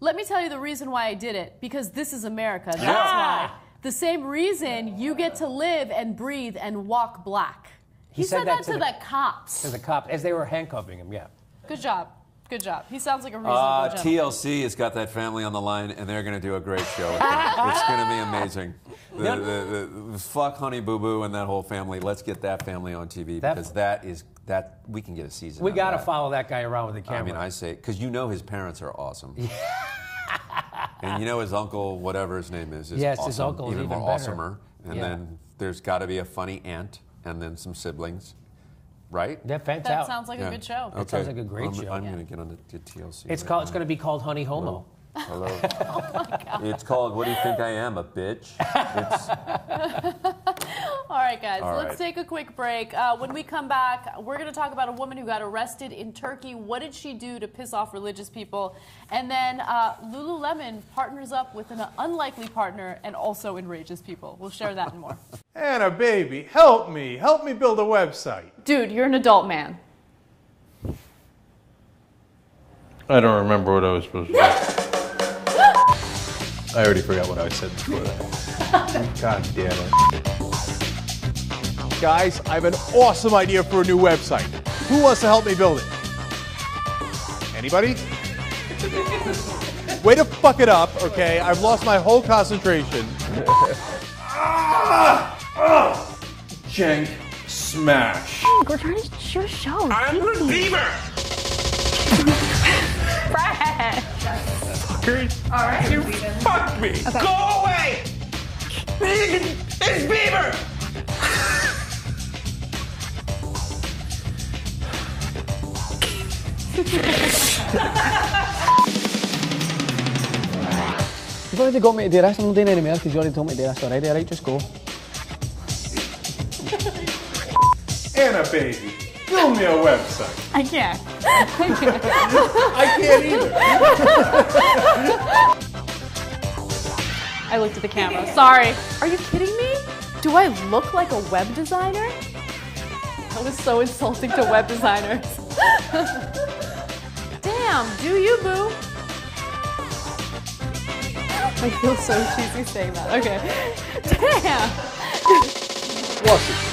Speaker 10: let me tell you the reason why I did it. Because this is America. That's why. The same reason you get to live and breathe and walk black. He said that to the cops.
Speaker 3: To the cops, as they were handcuffing him, yeah.
Speaker 10: Good job. Good job. He sounds like a reasonable gentleman.
Speaker 2: TLC has got that family on the line, and they're going to do a great show. It's going to be amazing. The fuck Honey Boo Boo and that whole family. Let's get that family on TV because that we can get a season.
Speaker 3: We got to
Speaker 2: that.
Speaker 3: follow that guy around with the camera.
Speaker 2: I mean, I say because you know his parents are awesome. And you know his uncle, whatever his name is
Speaker 3: yes,
Speaker 2: awesome,
Speaker 3: his uncle is
Speaker 2: even more
Speaker 3: better.
Speaker 2: awesomer. And then there's got to be a funny aunt, and then some siblings. Right?
Speaker 3: Yeah, fantastic.
Speaker 10: That sounds like a good show.
Speaker 3: That sounds like a great show.
Speaker 2: I'm going to get on the TLC.
Speaker 3: It's going to be called Honey Homo.
Speaker 2: Hello.
Speaker 10: Oh my God.
Speaker 2: It's called What Do You Think I Am, a Bitch?
Speaker 10: All right, guys,
Speaker 2: All
Speaker 10: let's
Speaker 2: right.
Speaker 10: take a quick break. When we come back, we're going to talk about a woman who got arrested in Turkey. What did she do to piss off religious people? And then Lululemon partners up with an unlikely partner and also enrages people. We'll share that and more.
Speaker 14: Anna, baby, help me. Help me build a website.
Speaker 10: Dude, you're an adult man.
Speaker 14: I don't remember what I was supposed to do. I already forgot what I said before that. God damn it. Guys, I have an awesome idea for a new website. Who wants to help me build it? Anybody? Way to fuck it up, okay? I've lost my whole concentration. Jank smash.
Speaker 9: We're trying to shoot a show.
Speaker 13: I'm the Beaver!
Speaker 9: Fred!
Speaker 13: All right, you fucked me!
Speaker 9: Okay.
Speaker 13: Go away! It's Beaver!
Speaker 7: You've already got me to do this. I'm not doing any more because you already told me to do this already. Alright, just go.
Speaker 15: Anna, baby, build me a website.
Speaker 16: I can't.
Speaker 15: I can't either.
Speaker 16: I looked at the camera. Sorry. Are you kidding me? Do I look like a web designer? That was so insulting to web designers. Damn, do you, boo? I feel so cheesy saying that. Okay. Damn.
Speaker 15: What's it?